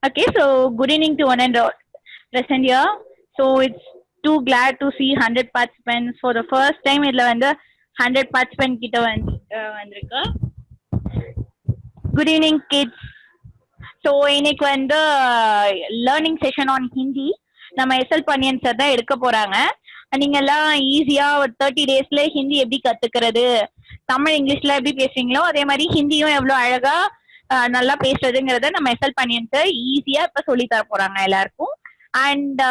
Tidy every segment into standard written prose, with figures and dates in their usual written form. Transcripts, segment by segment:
Okay, so good evening to one and all present here. So it's too glad to see 100 participants for the first time. இதுல வந்து 100 participant கிட்ட வந்திருக்கு. Good evening kids. So இன்னைக்கு வந்து learning session on Hindi நம்ம SL பன்னியன் sir தான் எடுக்க போறாங்க. நீங்க எல்லாம் ஈஸியா ஒரு 30 டேஸ்ல ஹிந்தி எப்படி கத்துக்கிறது, தமிழ் இங்கிலீஷ்ல எப்படி பேசுறீங்களோ அதே மாதிரி ஹிந்தியும் எவ்வளவு அழகா நல்லா பேசுறதுங்கிறத நம்ம எஸ்எல் பன்னியன் சார் ஈஸியா இப்ப சொல்லி தர போறாங்க எல்லாருக்கும். And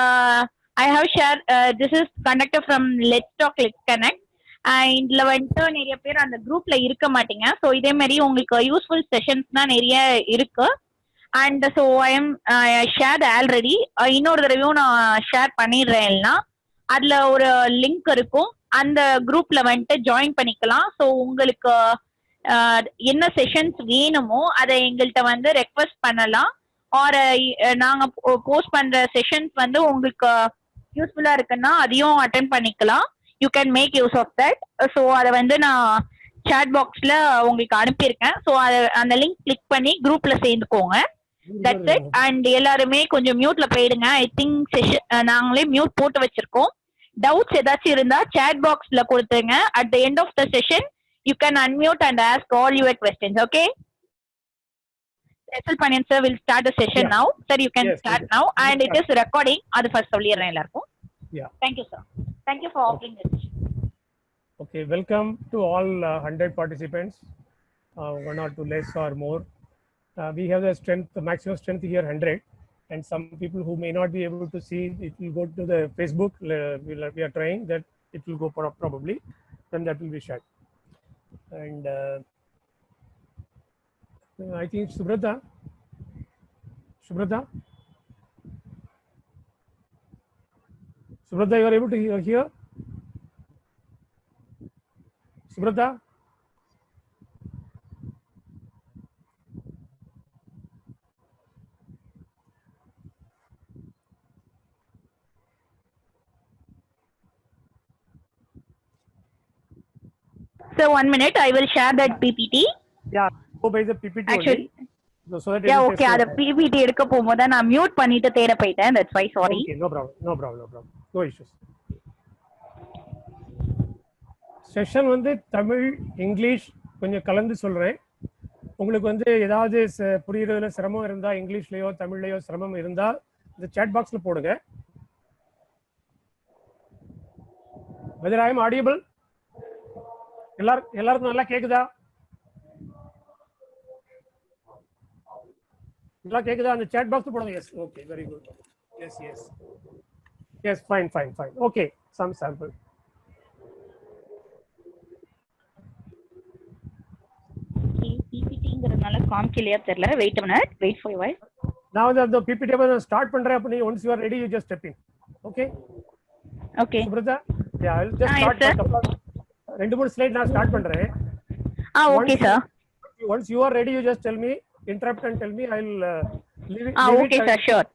I have share this is conductor from let's talk let's connect. இதுல வந்துட்டு நிறைய பேர் அந்த குரூப்ல இருக்க மாட்டீங்க. ஸோ இதே மாதிரி உங்களுக்கு யூஸ்ஃபுல் செஷன்ஸ்னா நிறைய இருக்கு. And so I share already இன்னொரு தடவையும் நான் ஷேர் பண்ணிடுறேன். எல்லாம் அதுல ஒரு லிங்க் இருக்கும், அந்த குரூப்ல வந்துட்டு ஜாயின் பண்ணிக்கலாம். ஸோ உங்களுக்கு என்ன செஷன்ஸ் வேணுமோ அதை எங்கள்கிட்ட வந்து ரெக்வஸ்ட் பண்ணலாம். ஆர் நாங்க போஸ்ட் பண்ற செஷன்ஸ் வந்து உங்களுக்கு யூஸ்ஃபுல்லா இருக்குன்னா அதையும் அட்டென்ட் பண்ணிக்கலாம். You can make use of that. So அதை வந்து நான் சாட் பாக்ஸ்ல உங்களுக்கு அனுப்பியிருக்கேன். ஸோ அந்த லிங்க் கிளிக் பண்ணி குரூப்ல சேர்ந்துக்கோங்க. That's it. அண்ட் எல்லாருமே கொஞ்சம் மியூட்ல போயிடுங்க. ஐ திங்க் செஷன் நாங்களே மியூட் போட்டு வச்சிருக்கோம். டவுட்ஸ் ஏதாச்சும் இருந்தா சாட் பாக்ஸ்ல கொடுத்துருங்க. At the end of the session you can unmute and ask all your questions. Okay, SL Paniyan sir will start the session now. Sir, you can start now. And it is recording. அது first சொல்லிடுறேன் எல்லாருக்கும். Thank you sir. Thank you for offering this. Okay, welcome to all 100 participants, one or two less or more. We have the strength, the maximum strength here 100, and some people who may not be able to see, it will go to the Facebook. We are trying that it will go probably, then that will be shared. And I think Subrata, you are able to hear? Subrata? So 1 minute, I will share that PPT. Yeah, go by the PPT actually only. So that yeah, okay, அத PPT எடுக்க போகும்போது நான் mute பண்ணிட்டு தேட போயிட்டேன். That's why sorry. Okay, no problem. No issues. Session வந்து Tamil English கொஞ்சம் கலந்து சொல்றேன். உங்களுக்கு வந்து ஏதாவது புரியுறதுல சிரமம் இருந்தா, இங்கிலீஷ்லயோ தமிழ்லயோ சிரமம் இருந்தா இந்த சாட் பாக்ஸ்ல போடுங்க. whether I am audible? எல்லாருக்கும் நல்லா கேக்குதா? நல்லா கேக்குதா? அந்த சாட் பாக்ஸ் போடுங்க. Yes, okay, very good. Yes, fine. Okay, some sample. PPTங்கிறதுனால காமிக்கலையா தெரியல. Wait a minute, wait for your voice. நான் வந்து அந்த PPT ஸ்டார்ட் பண்றேன். அப்ப நீ once you are ready you just step in. Okay Subrata, yeah, I'll just start. ரெண்டு மூணு ஸ்லைட் நான் ஸ்டார்ட் பண்றேன். Okay sir. Once you are ready you just tell me, interrupt and tell me. I'll leave it. Okay sir, sure.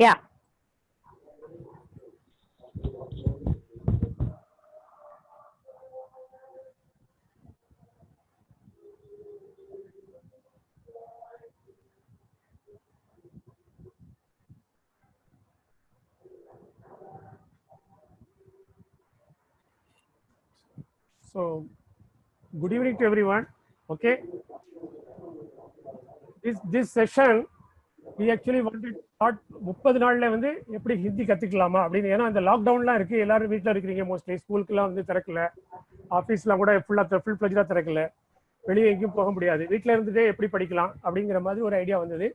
Yeah. So good evening to everyone. Okay, this session we actually wanted to start 30 நாள்ல வந்து எப்படி ஹிந்தி கத்துக்கலாமா அப்படின்னு. ஏன்னா இந்த லாக்டவுன்லாம் இருக்கு, எல்லாரும் வீட்டில் இருக்கிறீங்க. மோஸ்ட்லி ஸ்கூலுக்குலாம் வந்து திறக்கல, ஆஃபீஸ்லாம் கூட ஃபுல் ஃப்ளெஜ்டாக திறக்கல, வெளியே எங்கேயும் போக முடியாது, வீட்டில் இருந்துட்டே எப்படி படிக்கலாம் அப்படிங்கிற மாதிரி ஒரு ஐடியா வந்தது.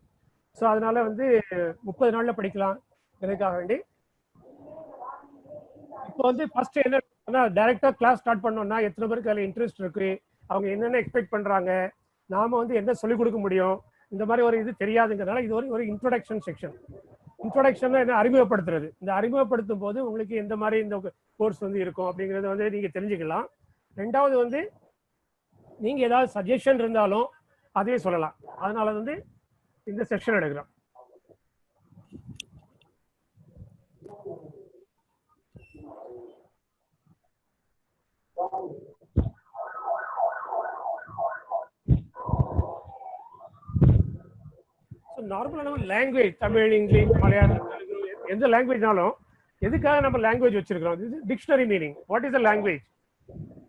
ஸோ அதனால வந்து 30 நாள்ல படிக்கலாம் எனக்காக வேண்டி. இப்போ வந்து ஃபர்ஸ்ட் என்ன டைரக்டா கிளாஸ் ஸ்டார்ட் பண்ணோம்னா எத்தனை பேருக்கு அதில் இன்ட்ரெஸ்ட் இருக்கு, அவங்க என்னென்ன எக்ஸ்பெக்ட் பண்றாங்க, நாம வந்து என்ன சொல்லிக் கொடுக்க முடியும், இந்த மாதிரி ஒரு இது தெரியாதுங்கிறதுனால இது ஒரு இன்ட்ரோடக்ஷன் செக்ஷன். இன்ட்ரோடக்ஷன் என்ன அறிமுகப்படுத்துறது. இந்த அறிமுகப்படுத்தும் போது உங்களுக்கு எந்த மாதிரி இந்த கோர்ஸ் வந்து இருக்கும் அப்படிங்கறத வந்து நீங்க தெரிஞ்சுக்கலாம். ரெண்டாவது வந்து நீங்க ஏதாவது சஜஷன் இருந்தாலும் அதே சொல்லலாம். அதனால வந்து இந்த செக்ஷன் எடுக்கிறோம். நார்மலா நம்ம லாங்குவேஜ் தமிழ், இங்கிலீஷ், மலையாளம், தெலுங்கு எந்த லாங்குவேஜ்னாலும் எதுக்காக நம்ம லாங்குவேஜ் வச்சிருக்கிறோம்? இது dictionary meaning. What is the language?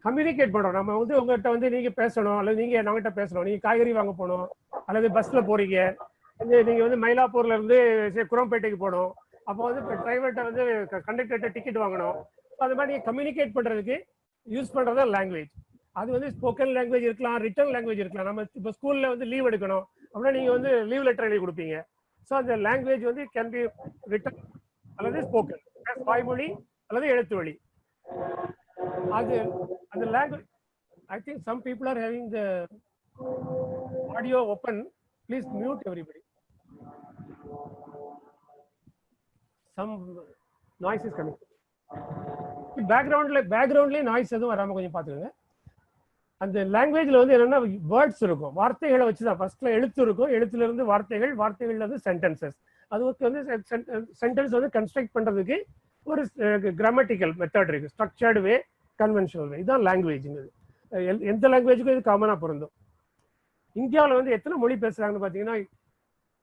Communicate பண்றோம். நம்ம வந்து உங்ககிட்ட வந்து நீங்க பேசணும், அல்லது நீங்க நம்மகிட்ட பேசணும். நீங்க காய்கறி வாங்க போகணும், அல்லது பஸ்ல போறீங்க, நீங்க வந்து மயிலாப்பூர்ல இருந்து குரம்பேட்டைக்கு போகணும். அப்போ வந்து டிரைவர்கிட்ட வந்து கண்டக்டர்கிட்ட டிக்கெட் வாங்கணும். அது மாதிரி நீங்க கம்யூனிகேட் பண்றதுக்கு யூஸ் பண்றதா லாங்குவேஜ். அது வந்து ஸ்போக்கன் லாங்குவேஜ் இருக்கலாம், ரிட்டன் லாங்குவேஜ் இருக்கலாம். நம்ம இப்போ ஸ்கூல்ல வந்து லீவ் எடுக்கணும் அப்படின்னா நீங்க வந்து லீவ் லெட்டர் எழுதி கொடுப்பீங்க. ஸோ அந்த லாங்குவேஜ் வந்து கேன் பி ரிட்டன் அல்லது ஸ்போக்கன், வாய்மொழி அல்லது எழுத்து வழி. அது அந்த language. I think some people are having the audio open. Please mute everybody. Some noise is coming. பேக்ரவுண்ட்ல நாய்ஸ் எதுவும் வராம கொஞ்சம் பாத்துக்கோங்க. அந்த லாங்குவேஜ்ல வந்து என்னன்னா வேர்ட்ஸ் இருக்கும், வார்த்தைகளை வச்சுதான். ஃபர்ஸ்ட்ல எழுத்து இருக்கும், எழுத்துல இருந்து வார்த்தைகள், வார்த்தைகள்ல இருந்து சென்டென்சஸ். அதுக்கு வந்து சென்டென்ஸ் வந்து கன்ஸ்ட்ரக்ட் பண்றதுக்கு ஒரு கிராமட்டிக்கல் மெத்தட் இருக்கு, ஸ்ட்ரக்சர்டு வே, கன்வென்ஷனல் வே. இதுதான் லாங்குவேஜ்ங்கிறது. எந்த லாங்குவேஜுக்கும் இது காமனா பொருந்தும். இந்தியாவில் வந்து எத்தனை மொழி பேசுறாங்கன்னு பாத்தீங்கன்னா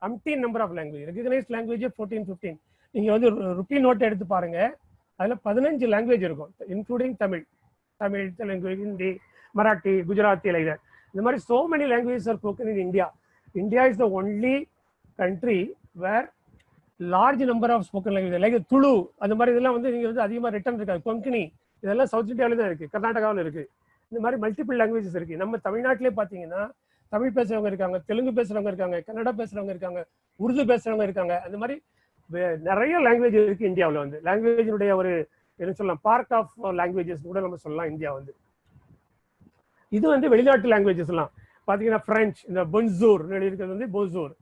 அம்டீன் number of language. Recognised language 14-15. நீங்க வந்து ருப்பி நோட் எடுத்து பாருங்க, அதுல 15 லாங்குவேஜ் இருக்கும், including Tamil, Telugu, Hindi, Marathi, Gujarati, like that. இந்த மாதிரி so many languages are spoken in India. India is the only country where large number of spoken languages, like Tulu, அந்த மாதிரி இதெல்லாம் வந்து நீங்க வந்து அதிகமா ரிட்டன் இருக்காது. கொங்கனி இதெல்லாம் சவுத் இந்தியாவில தான் இருக்கு, கர்நாடகாவில் இருக்கு. இந்த மாதிரி மல்டிபிள் லாங்குவேஜஸ் இருக்கு. நம்ம தமிழ்நாட்டிலே பாத்தீங்கன்னா தமிழ் பேசுறவங்க இருக்காங்க, தெலுங்கு பேசுறவங்க இருக்காங்க, கன்னடா பேசுறவங்க இருக்காங்க, உருது பேசுறவங்க இருக்காங்க. அந்த மாதிரி நிறைய லாங்குவேஜ் இருக்கு இந்தியாவில். வந்து லாங்குவேஜினுடைய ஒரு என்ன சொல்லலாம், பார்க் ஆஃப் லாங்குவேஜஸ் கூட நம்ம சொல்லலாம் இந்தியா வந்து. இது வந்து வெளிநாட்டு லாங்குவேஜஸ் எல்லாம் பாத்தீங்கன்னா பிரெஞ்சு, இந்த பொன்சூர் எழுதியிருக்கிறது வந்து போசூர்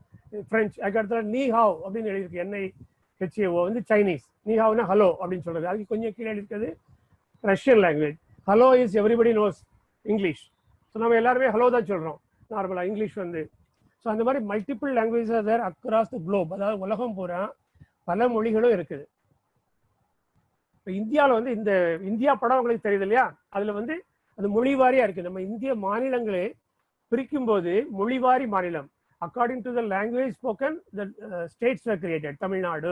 பிரெஞ்சு. அதுக்கடுத்த நீஹாவ் அப்படின்னு எழுதியிருக்கு, NIHAO வந்து சைனீஸ். நீஹாவ்னா ஹலோ அப்படின்னு சொல்றது. அதுக்கு கொஞ்சம் கீழே எழுதியிருக்கிறது Russian language. Hello is everybody knows English. So நம்ம எல்லாருமே ஹலோ தான் சொல்றோம் நார்மலா, இங்கிலீஷ் வந்து. ஸோ அந்த மாதிரி multiple languages are there across the globe. அதாவது உலகம் பூரா பல மொழிகளும் இருக்குது. இப்போ இந்தியாவில் வந்து இந்த இந்தியா படம் உங்களுக்கு தெரியுது இல்லையா, அதுல வந்து அது மொழிவாரியா இருக்கு. நம்ம இந்திய மாநிலங்களே பிரிக்கும் போது மொழிவாரி மாநிலம், according to the language spoken the states are created. Tamil Nadu,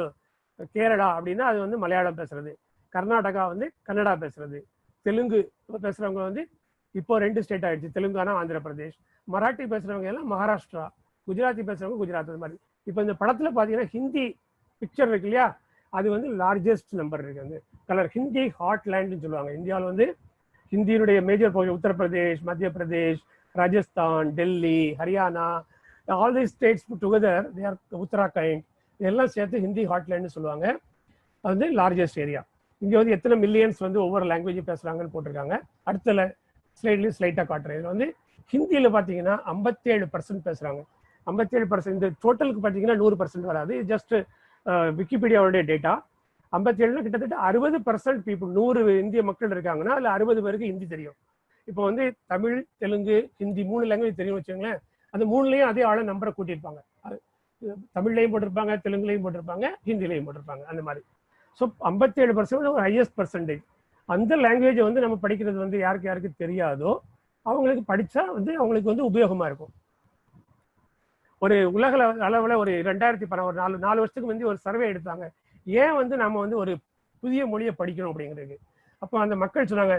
Kerala அப்படின்னா அது வந்து மலையாளம் பேசுறது, கர்நாடகா வந்து கன்னடா பேசுறது, தெலுங்கு பேசுறவங்க வந்து இப்போ 2 ஸ்டேட் ஆயிடுச்சு, தெலுங்கானா, ஆந்திர பிரதேஷ். மராட்டி பேசுறவங்க எல்லாம் மகாராஷ்டிரா, குஜராத்தி பேசுறவங்க குஜராத். அது மாதிரி இப்போ இந்த படத்துல பாத்தீங்கன்னா ஹிந்தி பிக்சர் இருக்கு இல்லையா, அது வந்து லார்ஜஸ்ட் நம்பர் இருக்கு. அந்த கலர் ஹிந்தி ஹாட் லேண்ட்னு சொல்லுவாங்க. இந்தியாவில் வந்து ஹிந்தியினுடைய மேஜர் பகுதி உத்தரப்பிரதேஷ், மத்திய Pradesh, Rajasthan, Delhi, Haryana, all the states together they are Uttarakhand, இதெல்லாம் சேர்த்து ஹிந்தி ஹாட்லேண்ட்னு சொல்லுவாங்க. அது வந்து லார்ஜஸ்ட் ஏரியா. இங்கே வந்து எத்தனை மில்லியன்ஸ் வந்து ஒவ்வொரு லாங்குவேஜ் பேசுறாங்கன்னு போட்டிருக்காங்க. அடுத்த ஸ்லைட்லையும் ஸ்லைட்டாக காட்டுறேன். இது வந்து ஹிந்தியில் பார்த்தீங்கன்னா 57% பேசுறாங்க. 57%. இந்த டோட்டலுக்கு பார்த்தீங்கன்னா 100% வராது, ஜஸ்ட் விக்கிபீடியாவுடைய டேட்டா. 57 கிட்டத்தட்ட 60% பீப்புள், 100 இந்திய மக்கள் இருக்காங்கன்னா அதில் 60 பேருக்கு ஹிந்தி தெரியும். இப்போ வந்து தமிழ், தெலுங்கு, ஹிந்தி 3 லாங்குவேஜ் தெரியும் வச்சுங்களேன். அந்த 3லையும் அதே ஆள நம்பரை கூட்டியிருப்பாங்க. தமிழ்லையும் போட்டிருப்பாங்க, தெலுங்குலையும் போட்டிருப்பாங்க, ஹிந்திலையும் போட்டிருப்பாங்க. அந்த மாதிரி. ஸோ 57% ஒரு ஹையஸ்ட் பர்சன்டேஜ். அந்த லாங்குவேஜை வந்து நம்ம படிக்கிறது வந்து யாருக்கு தெரியாதோ அவங்களுக்கு படிச்சா வந்து அவங்களுக்கு வந்து உபயோகமா இருக்கும். ஒரு உலக அளவில் ஒரு 2014 4 வருஷத்துக்கு முந்தைய ஒரு சர்வே எடுத்தாங்க, ஏன் வந்து நம்ம வந்து ஒரு புதிய மொழியை படிக்கணும் அப்படிங்கிறது. அப்போ அந்த மக்கள் சொன்னாங்க,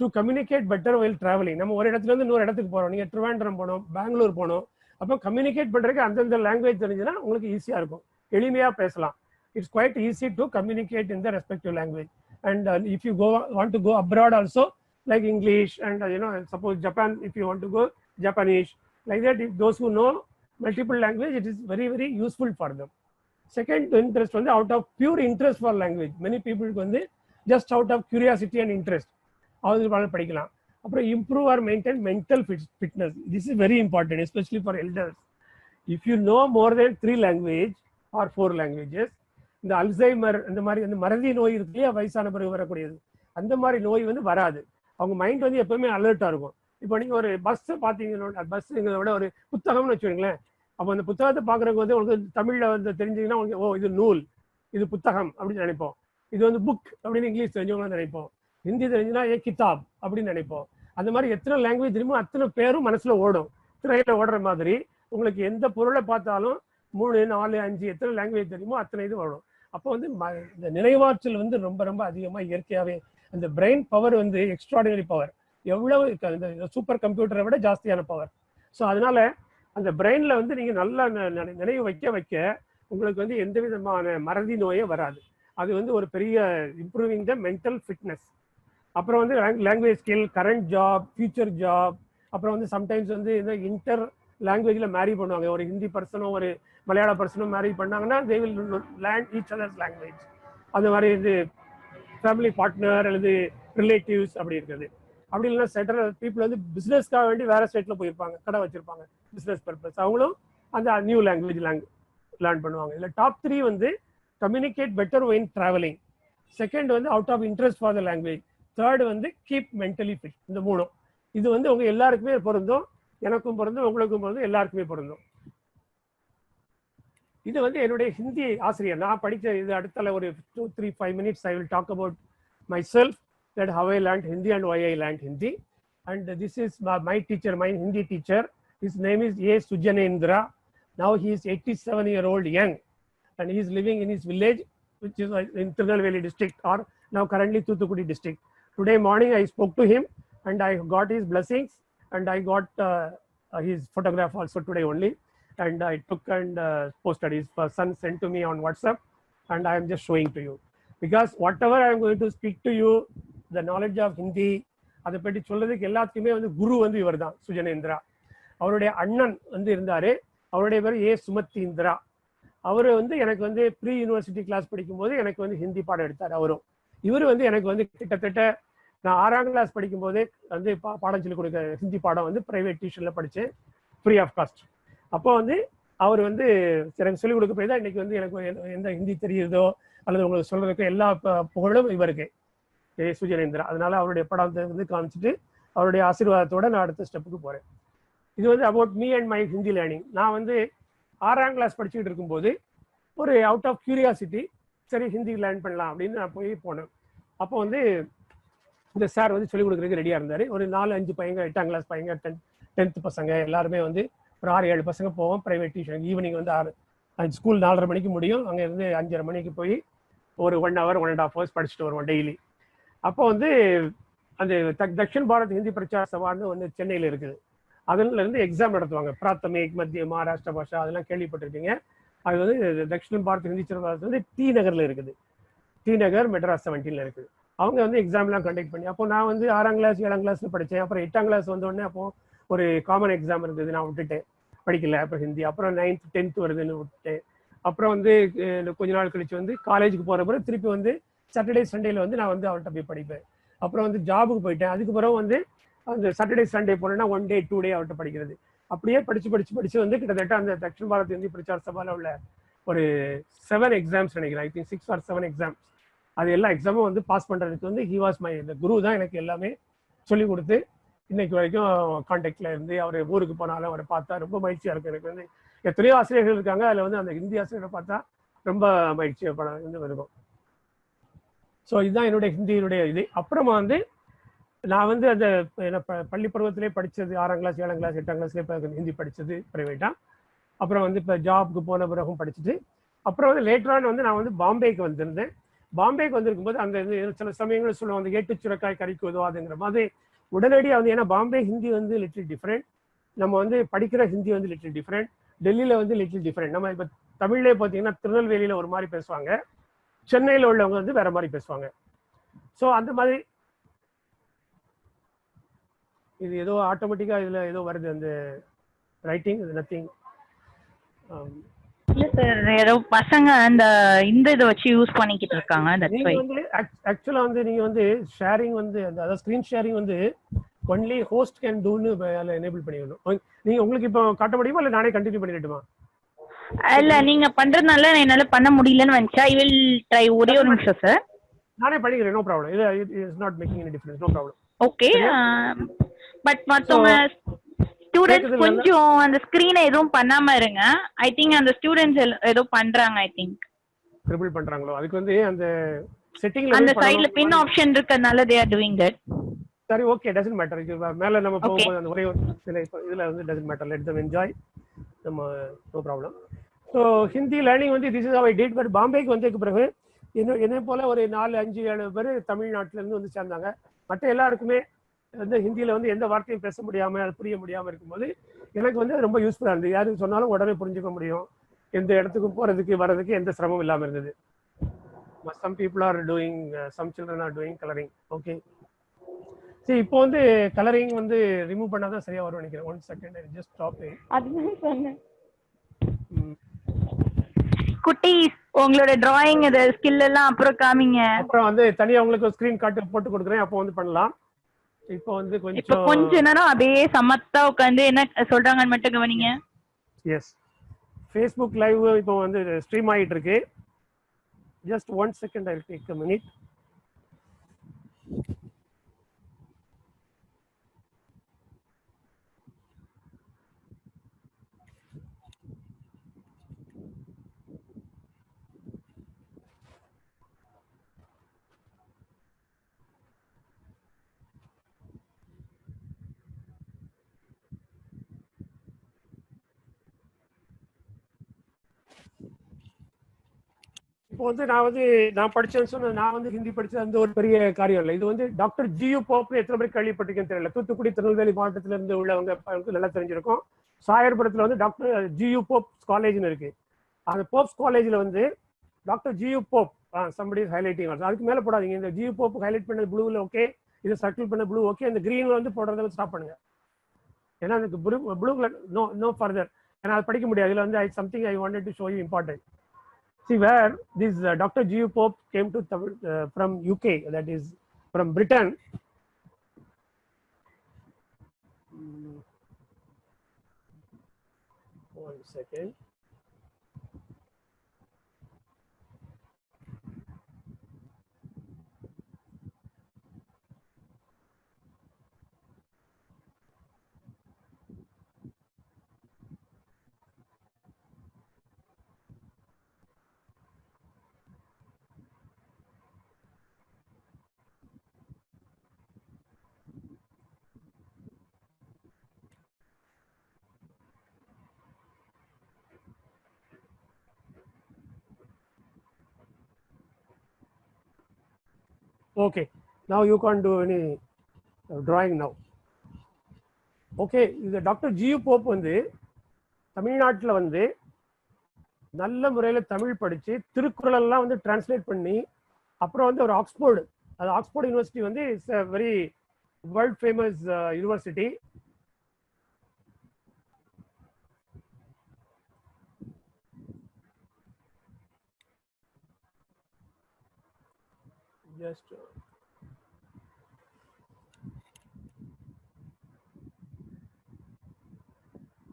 to communicate better while travelling. நம்ம ஒரு இடத்துல இருந்து இன்னொரு இடத்துக்கு போறோம், நீங்க திருவாண்டரம் போகணும், பெங்களூர் போகணும். அப்போ கம்யூனிகேட் பண்றதுக்கு அந்தந்த லாங்குவேஜ் தெரிஞ்சுன்னா உங்களுக்கு ஈஸியா இருக்கும், எளிமையா பேசலாம். It's quite easy to communicate in the respective language. And if you want to go abroad also, like English and suppose Japan, if you want to go Japanese, like that. Those who know multiple language, it is very very useful for them. Second interest வந்து out of pure interest for language. Many people வந்து just out of curiosity and interest அவங்க படிக்கலாம். அப்புறம் improve or maintain mental fitness. This is very important, especially for elders. If you know more than 3 language or 4 languages, இந்த Alzheimer இந்த மாதிரி அந்த மறதி நோய் இருக்கு இல்லையா, வயசான பிறகு வரக்கூடியது, அந்த மாதிரி நோய் வந்து வராது. அவங்க மைண்ட் வந்து எப்பவுமே அலர்ட்டா இருக்கும். இப்போ நீங்க ஒரு பஸ் பாத்தீங்கன்னா, பஸ்ங்கிறத விட ஒரு புத்தகம்னு வச்சுக்கோங்களேன். அப்போ அந்த புத்தகத்தை பாக்குறதுக்கு வந்து உங்களுக்கு தமிழ்ல வந்து தெரிஞ்சீங்கன்னா உங்களுக்கு, ஓ இது நூல், இது புத்தகம் அப்படின்னு நினைப்போம். இது வந்து புக் அப்படின்னு இங்கிலீஷ் தெரிஞ்சவங்களும் நினைப்போம். ஹிந்தி தெரிஞ்சுன்னா ஏ கிதாப் அப்படின்னு நினைப்போம். அந்த மாதிரி எத்தனை லாங்குவேஜ் தெரியுமோ அத்தனை பேரும் மனசுல ஓடும், திரையில ஓடுற மாதிரி. உங்களுக்கு எந்த பொருளை பார்த்தாலும் 3 4 5 எத்தனை லாங்குவேஜ் தெரியுமோ அத்தனை இது வரும். அப்போ வந்து இந்த நினைவாற்றல் வந்து ரொம்ப ரொம்ப அதிகமா இயற்கையாவே அந்த பிரெயின் பவர் வந்து எக்ஸ்ட்ராடினரி பவர், எவ்வளவு இந்த சூப்பர் கம்ப்யூட்டரை விட ஜாஸ்தியான பவர். ஸோ அதனால அந்த பிரெயின்ல வந்து நீங்க நல்லா நினைவு வைக்க வைக்க உங்களுக்கு வந்து எந்த விதமான மறதி நோயே வராது. அது வந்து ஒரு பெரிய இம்ப்ரூவிங் த மென்டல் ஃபிட்னஸ். அப்புறம் வந்து language skill, current job, future job. அப்புறம் வந்து சம்டைம்ஸ் வந்து இந்த இன்டர் லாங்குவேஜ்ல மேரி பண்ணுவாங்க. ஒரு ஹிந்தி பர்சனும் ஒரு மலையாள பர்சனும் மேரி பண்ணாங்கன்னா they will learn each others language. அது மாதிரி இது ஃபேமிலி பார்ட்னர் அல்லது ரிலேட்டிவ்ஸ் அப்படி இருக்குது. அப்படி இல்லைன்னா செட்டர் பீப்புள் வந்து பிஸ்னஸ்க்காக வேண்டி வேற ஸ்டேட்ல போயிருப்பாங்க, கடை வச்சிருப்பாங்க பிஸ்னஸ் பர்பஸ், அவங்களும் அந்த நியூ லாங்குவேஜ் லேர்ன் பண்ணுவாங்க. இல்லை டாப் 3 வந்து communicate better when travelling, second வந்து out of interest for the language, third வந்து கீப் மென்டலி ஃபிட். இந்த 3 இது வந்து உங்க எல்லாருக்குமே பொருந்தும், எனக்கும் பொருந்தும், உங்களுக்கும் பொருந்தும், எல்லாருக்குமே பொருந்தும். இது வந்து என்னுடைய ஹிந்தி ஆசிரியர் நான் படித்த இது. அடுத்த ஒரு 2-3-5 minutes I will talk about myself, that how I learned Hindi and why I learned Hindi. And this is my teacher, my Hindi teacher. His name is A. Sujanendra. Now he is 87-year-old young and he is living in his village, which is in Tirunelveli district, or now currently Thoothukudi district. Today morning I spoke to him and I got his blessings and I got his photograph also today only. And I took and posted. His son sent to me on WhatsApp and I am just showing to you. Because whatever I am going to speak to you, the knowledge of Hindi, அதை பற்றி சொல்றதுக்கு எல்லாத்துக்குமே வந்து குரு வந்து இவர் தான், சுஜனேந்திரா. அவருடைய அண்ணன் வந்து இருந்தாரு, அவருடைய பேர் ஏ சுமத்தீந்திரா. அவரு வந்து எனக்கு வந்து ப்ரீ யூனிவர்சிட்டி கிளாஸ் படிக்கும்போது எனக்கு வந்து ஹிந்தி பாடம் எடுத்தார். அவரும் இவர் வந்து எனக்கு வந்து கிட்டத்தட்ட நான் 6ஆம் கிளாஸ் படிக்கும்போதே வந்து பாடம் சொல்லி கொடுக்க ஹிந்தி பாடம் வந்து பிரைவேட் டியூஷன்ல படித்தேன், ஃப்ரீ ஆஃப் காஸ்ட். அப்போ வந்து அவர் வந்து எனக்கு சொல்லிக் கொடுக்க போய் தான் இன்னைக்கு வந்து எனக்கு எந்த ஹிந்தி தெரியுதோ அல்லது உங்களுக்கு சொல்றதுக்கு எல்லா புகழும் இவருக்கு, ஏ சுஜனேந்திரா. அதனால அவருடைய படத்தை வந்து காமிச்சிட்டு அவருடைய ஆசீர்வாதத்தோட நான் அடுத்த ஸ்டெப்புக்கு போறேன். இது வந்து about me and my Hindi learning. நான் வந்து 6ஆம் கிளாஸ் படிச்சுக்கிட்டு இருக்கும்போது ஒரு அவுட் ஆஃப் கியூரியாசிட்டி, சரி ஹிந்தி லேர்ன் பண்ணலாம் அப்படின்னு நான் போனேன். அப்போ வந்து இந்த சார் வந்து சொல்லிக் கொடுக்குறதுக்கு ரெடியாக இருந்தார். ஒரு 4-5 பையங்க, 8ஆம் கிளாஸ் பையங்க, 10th பசங்க எல்லாருமே வந்து ஒரு 6-7 பசங்க போவோம் பிரைவேட் டியூஷன். ஈவினிங் வந்து 6 ஸ்கூல் 4:30 மணிக்கு முடியும். அங்கே இருந்து 5:30 மணிக்கு போய் ஒரு 1 hour 1.5 hours படிச்சுட்டு வருவோம் டெய்லி. அப்போ வந்து அந்த தக்ஷின் பாரத் ஹிந்தி பிரச்சார சபான்னு வந்து சென்னையில் இருக்குது. அதுல இருந்து எக்ஸாம் நடத்துவாங்க. பிராத்தமிக், மத்திய, மகாராஷ்டிரா பாஷா, அதெல்லாம் கேள்விப்பட்டிருக்கீங்க. அது வந்து தக்ஷின் பாரத் ஹிந்தி சபாத் வந்து டி நகர்ல இருக்குது. டி நகர் மெட்ராஸ் 17ல இருக்குது. அவங்க வந்து எக்ஸாம்லாம் கண்டக்ட் பண்ணி, அப்போ நான் வந்து 6ஆம் கிளாஸ் 7ஆம் கிளாஸ்ல படித்தேன். அப்புறம் 8ஆம் கிளாஸ் வந்தோடனே அப்போ ஒரு காமன் எக்ஸாம் இருந்தது, நான் விட்டுட்டேன், படிக்கல. அப்புறம் ஹிந்தி, அப்புறம் 9th 10th வருதுன்னு விட்டுட்டேன். அப்புறம் வந்து கொஞ்ச நாள் கழிச்சு வந்து காலேஜுக்கு போகிற பிறகு திருப்பி வந்து சாட்டர்டே சண்டேல வந்து நான் வந்து அவர்கிட்ட போய் படிப்பேன். அப்புறம் வந்து ஜாபுக்கு போயிட்டேன். அதுக்கு பிறகு வந்து அந்த சாட்டர்டே சண்டே போனேன்னா 1 day 2 day அவர்கிட்ட படிக்கிறது. அப்படியே படிச்சு வந்து கிட்டத்தட்ட அந்த தக்ஷின் பாரத் ஹிந்தி பிரச்சார சபால உள்ள ஒரு 7 எக்ஸாம்ஸ் நினைக்கிறேன், ஐ திங்க் 6 or 7 எக்ஸாம்ஸ். அது எல்லா எக்ஸாமும் வந்து பாஸ் பண்றதுக்கு வந்து ஹி வாஸ் மை, இந்த குரு தான் எனக்கு எல்லாமே சொல்லி கொடுத்து இன்னைக்கு வரைக்கும் கான்டாக்ட்ல இருந்து அவர் ஊருக்கு போனாலும் அவரை பார்த்தா ரொம்ப மகிழ்ச்சியா இருக்கு. எனக்கு வந்து எத்தனையோ ஆசிரியர்கள் இருக்காங்க, அதுல வந்து அந்த ஹிந்தி ஆசிரியரை பார்த்தா ரொம்ப மகிழ்ச்சியா இருக்கும். ஸோ இதுதான் என்னுடைய ஹிந்தியினுடைய இது. அப்புறமா வந்து நான் வந்து அந்த பள்ளி பருவத்திலே படித்தது 6ஆம் கிளாஸ் 7ஆம் கிளாஸ் 8ஆம் கிளாஸ்லேயே ஹிந்தி படித்தது ப்ரைவேட்டாக. அப்புறம் வந்து இப்போ ஜாப்க்கு போன பிறகும் படிச்சுட்டு அப்புறம் வந்து லேட்டரான வந்து நான் வந்து பாம்பேக்கு வந்திருந்தேன். பாம்பேக்கு வந்திருக்கும்போது அந்த சில சமயங்கள் சொல்லுவாங்க, அந்த ஏட்டு சுரக்காய் கறிக்கு உதவாதுங்கிற மாதிரி உடனடியாக வந்து, ஏன்னா பாம்பே ஹிந்தி வந்து லிட்டில் டிஃப்ரெண்ட், நம்ம வந்து படிக்கிற ஹிந்தி வந்து லிட்டில் டிஃப்ரெண்ட், டெல்லியில் வந்து லிட்டில் டிஃப்ரெண்ட். நம்ம இப்போ தமிழ்லேயே பார்த்தீங்கன்னா திருநெல்வேலியில் ஒரு மாதிரி பேசுவாங்க, சென்னையில் உள்ளவங்க வந்து வேற மாதிரி பேசுவாங்க. ஸோ அந்த மாதிரி இது ஏதோ ஆட்டோமேட்டிக்காக இதில் ஏதோ வருது அந்த ரைட்டிங், இது நத்திங். இல்ல சார், ஏதோ பசங்க அந்த இந்த இதை வச்சு யூஸ் பண்ணிக்கிட்டு இருக்காங்க. நீங்க வந்து ஆக்சுவலா வந்து நீங்க வந்து ஷேரிங் வந்து அதாவது ஸ்கிரீன் ஷேரிங் வந்து ஒன்லி ஹோஸ்ட் கேன் டூன்னு எனேபிள் பண்ணிக்கணும். நீங்க உங்களுக்கு இப்போ காட்ட முடியுமா இல்லை நானே கண்டினியூ பண்ணிடட்டுமா? இல்ல நீங்க பண்றதுனால என்னால பண்ண முடியலன்னு வந்துச்சு. I will try. ஒரே ஒரு நிமிஷம் சார், நானே பண்ணிக்கிறேன், நோ ப்ராப்ளம். இது is not making any difference, no problem. Okay. But மத்தவங்க ஸ்டூடெண்ட்ஸ் கொஞ்சம் அந்த ஸ்கிரீனை எதுவும் பண்ணாம இருங்க. ஐ திங்க் அந்த ஸ்டூடெண்ட்ஸ் ஏதோ பண்றாங்க, ஐ திங்க் ட்ரிபிள் பண்றாங்களோ. அதுக்கு வந்து அந்த செட்டிங்ல அந்த சைடுல பின் ஆப்ஷன் இருக்கறனால they are doing that. சரி, ஓகே, டசன்ட் மேட்டர். இது மேல நம்ம போகும்போது அந்த ஒரே இதுல வந்து doesn't matter, let them enjoy, நம்ம no problem. So Hindi learning வந்து this is how I did. But பாம்பேக்கு வந்ததுக்கு பிறகு என்னை போல ஒரு 4, 5, 7 பேர் தமிழ்நாட்டிலேருந்து வந்து சேர்ந்தாங்க. மற்ற எல்லாருக்குமே வந்து ஹிந்தியில் வந்து எந்த வார்த்தையும் பேச முடியாமல், அது புரிய முடியாமல் இருக்கும்போது எனக்கு வந்து ரொம்ப யூஸ்ஃபுல்லாக இருந்தது. யாருக்கு சொன்னாலும் உடனே புரிஞ்சுக்க முடியும். எந்த இடத்துக்கும் போகிறதுக்கு வர்றதுக்கு எந்த சிரமம் இல்லாமல் இருந்தது. Some people are doing, some children are doing colouring. Okay, சரி, இப்போ வந்து கலரிங் வந்து ரிமூவ் பண்ணாதான் சரியா வரும் நினைக்கிறேன். 1 second, I just stop it. அதுதான் சொன்னேன். குட்டி உங்களோட டிராயிங் இது ஸ்கில் எல்லாம் அப்புறம் காமிங்க. அப்புறம் வந்து தனியா உங்களுக்கு ஸ்கிரீன் கார்டு போட்டு கொடுக்குறேன், அப்போ வந்து பண்ணலாம். இப்போ வந்து கொஞ்ச நேரம் அப்படியே சமத்தா உட்காந்து என்ன சொல்றாங்கன்னு மட்டும் கவனிங்க. எஸ், ஃபேஸ்புக் லைவ் இப்போ வந்து ஸ்ட்ரீம் ஆகிட்டு இருக்கு. Just 1 second, I will take a minute. இப்போ வந்து நான் படிச்சேன்னு சொன்ன, நான் வந்து ஹிந்தி படிச்சது அந்த ஒரு பெரிய காரியம் இல்லை. இது வந்து டாக்டர் ஜியு போப் எத்தனை பேர் கேள்விப்பட்டிருக்கேன்னு தெரியல. தூத்துக்குடி, திருநெல்வேலி மாவட்டத்துல இருந்து உள்ளவங்க நல்லா தெரிஞ்சிருக்கும். சாயர்புரத்துல வந்து டாக்டர் ஜியு போப் காலேஜ்னு இருக்கு. அந்த போப்ஸ் காலேஜ்ல வந்து doctor G U Pope, somebody highlighting, அதுக்கு மேல போடாதீங்க. இந்த ஜியு போப் ஹைலைட் பண்ணது ப்ளூவில் ஓகே, இதை சர்க்கிள் பண்ண ப்ளூ ஓகே, இந்த கிரீன்ல வந்து போடுறத ஸ்டாப் பண்ணுங்க. ஏன்னா அதுக்கு ப்ளூ நோ ஃபர்தர், ஏன்னா அது படிக்க முடியாது. இதுல வந்து something I wanted to show you important. See where this Dr. G. Pope came to from UK, that is from Britain. One second. Okay, now you can't do any drawing now. Okay, இந்த doctor G U Pope வந்து தமிழ்நாட்டில் வந்து நல்ல முறையில் தமிழ் படித்து திருக்குறள் எல்லாம் வந்து translate பண்ணி, அப்புறம் வந்து ஒரு ஆக்ஸ்போர்டு, அது ஆக்ஸ்போர்ட் யூனிவர்சிட்டி வந்து it's a very world famous university. Just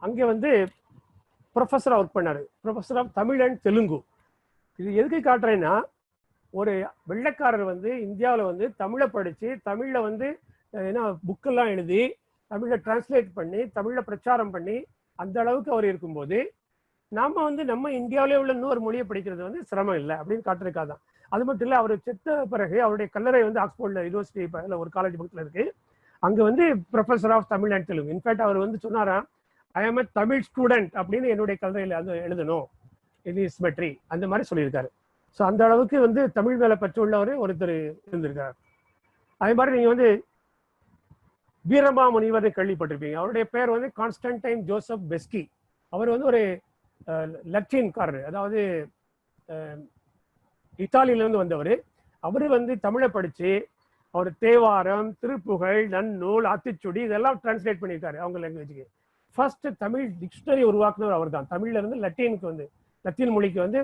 அங்கே வந்து ப்ரொஃபஸராக ஒர்க் பண்ணாரு, professor of Tamil and Telugu. இது எதுக்கு காட்டுறேன்னா, ஒரு வெள்ளைக்காரர் வந்து இந்தியாவில் வந்து தமிழை படித்து தமிழில் வந்து ஏன்னா புக்கெல்லாம் எழுதி தமிழில் டிரான்ஸ்லேட் பண்ணி தமிழில் பிரச்சாரம் பண்ணி அந்த அளவுக்கு அவர் இருக்கும்போது, நாம வந்து நம்ம இந்தியாவிலே உள்ள இன்னொரு மொழியை படிக்கிறது வந்து சிரமம் இல்லை அப்படின்னு காட்டுறதுக்காக தான். அது மட்டும் இல்லை, அவர் செத்த பிறகு அவருடைய கல்லறை வந்து ஆக்ஸ்போர்டில் யூனிவர்சிட்டி ஒரு காலேஜ் பக்கத்தில் இருக்கு. அங்கே வந்து professor of Tamil and Telugu. In fact அவர் வந்து சொன்னாராம், ஐ ஆம் எ தமிழ் ஸ்டூடெண்ட் அப்படின்னு என்னுடைய கல்லறையில் அது எழுதணும், இது இஸ்மெட்ரி, அந்த மாதிரி சொல்லியிருக்காரு. ஸோ அந்த அளவுக்கு வந்து தமிழ் மேலே பற்று உள்ளவர் ஒருத்தர் இருந்திருக்கார். அதே மாதிரி நீங்கள் வந்து வீரமா முனிவர் கேள்விப்பட்டிருப்பீங்க. அவருடைய பேர் வந்து கான்ஸ்டன்டைன் ஜோசப் பெஸ்கி. அவர் வந்து ஒரு லத்தீன்காரர், அதாவது இத்தாலியிலிருந்து வந்தவர். அவர் வந்து தமிழை படித்து அவர் தேவாரம், திருப்புகழ், நன்னூல், ஆத்திச்சுடி இதெல்லாம் டிரான்ஸ்லேட் பண்ணியிருக்காரு அவங்க லாங்குவேஜுக்கு. ஃபர்ஸ்ட் தமிழ் டிக்ஷனரி உருவாக்குனவர் அவர் தான். தமிழ்ல இருந்து லத்தீனுக்கு வந்து லத்தீன் மொழிக்கு வந்து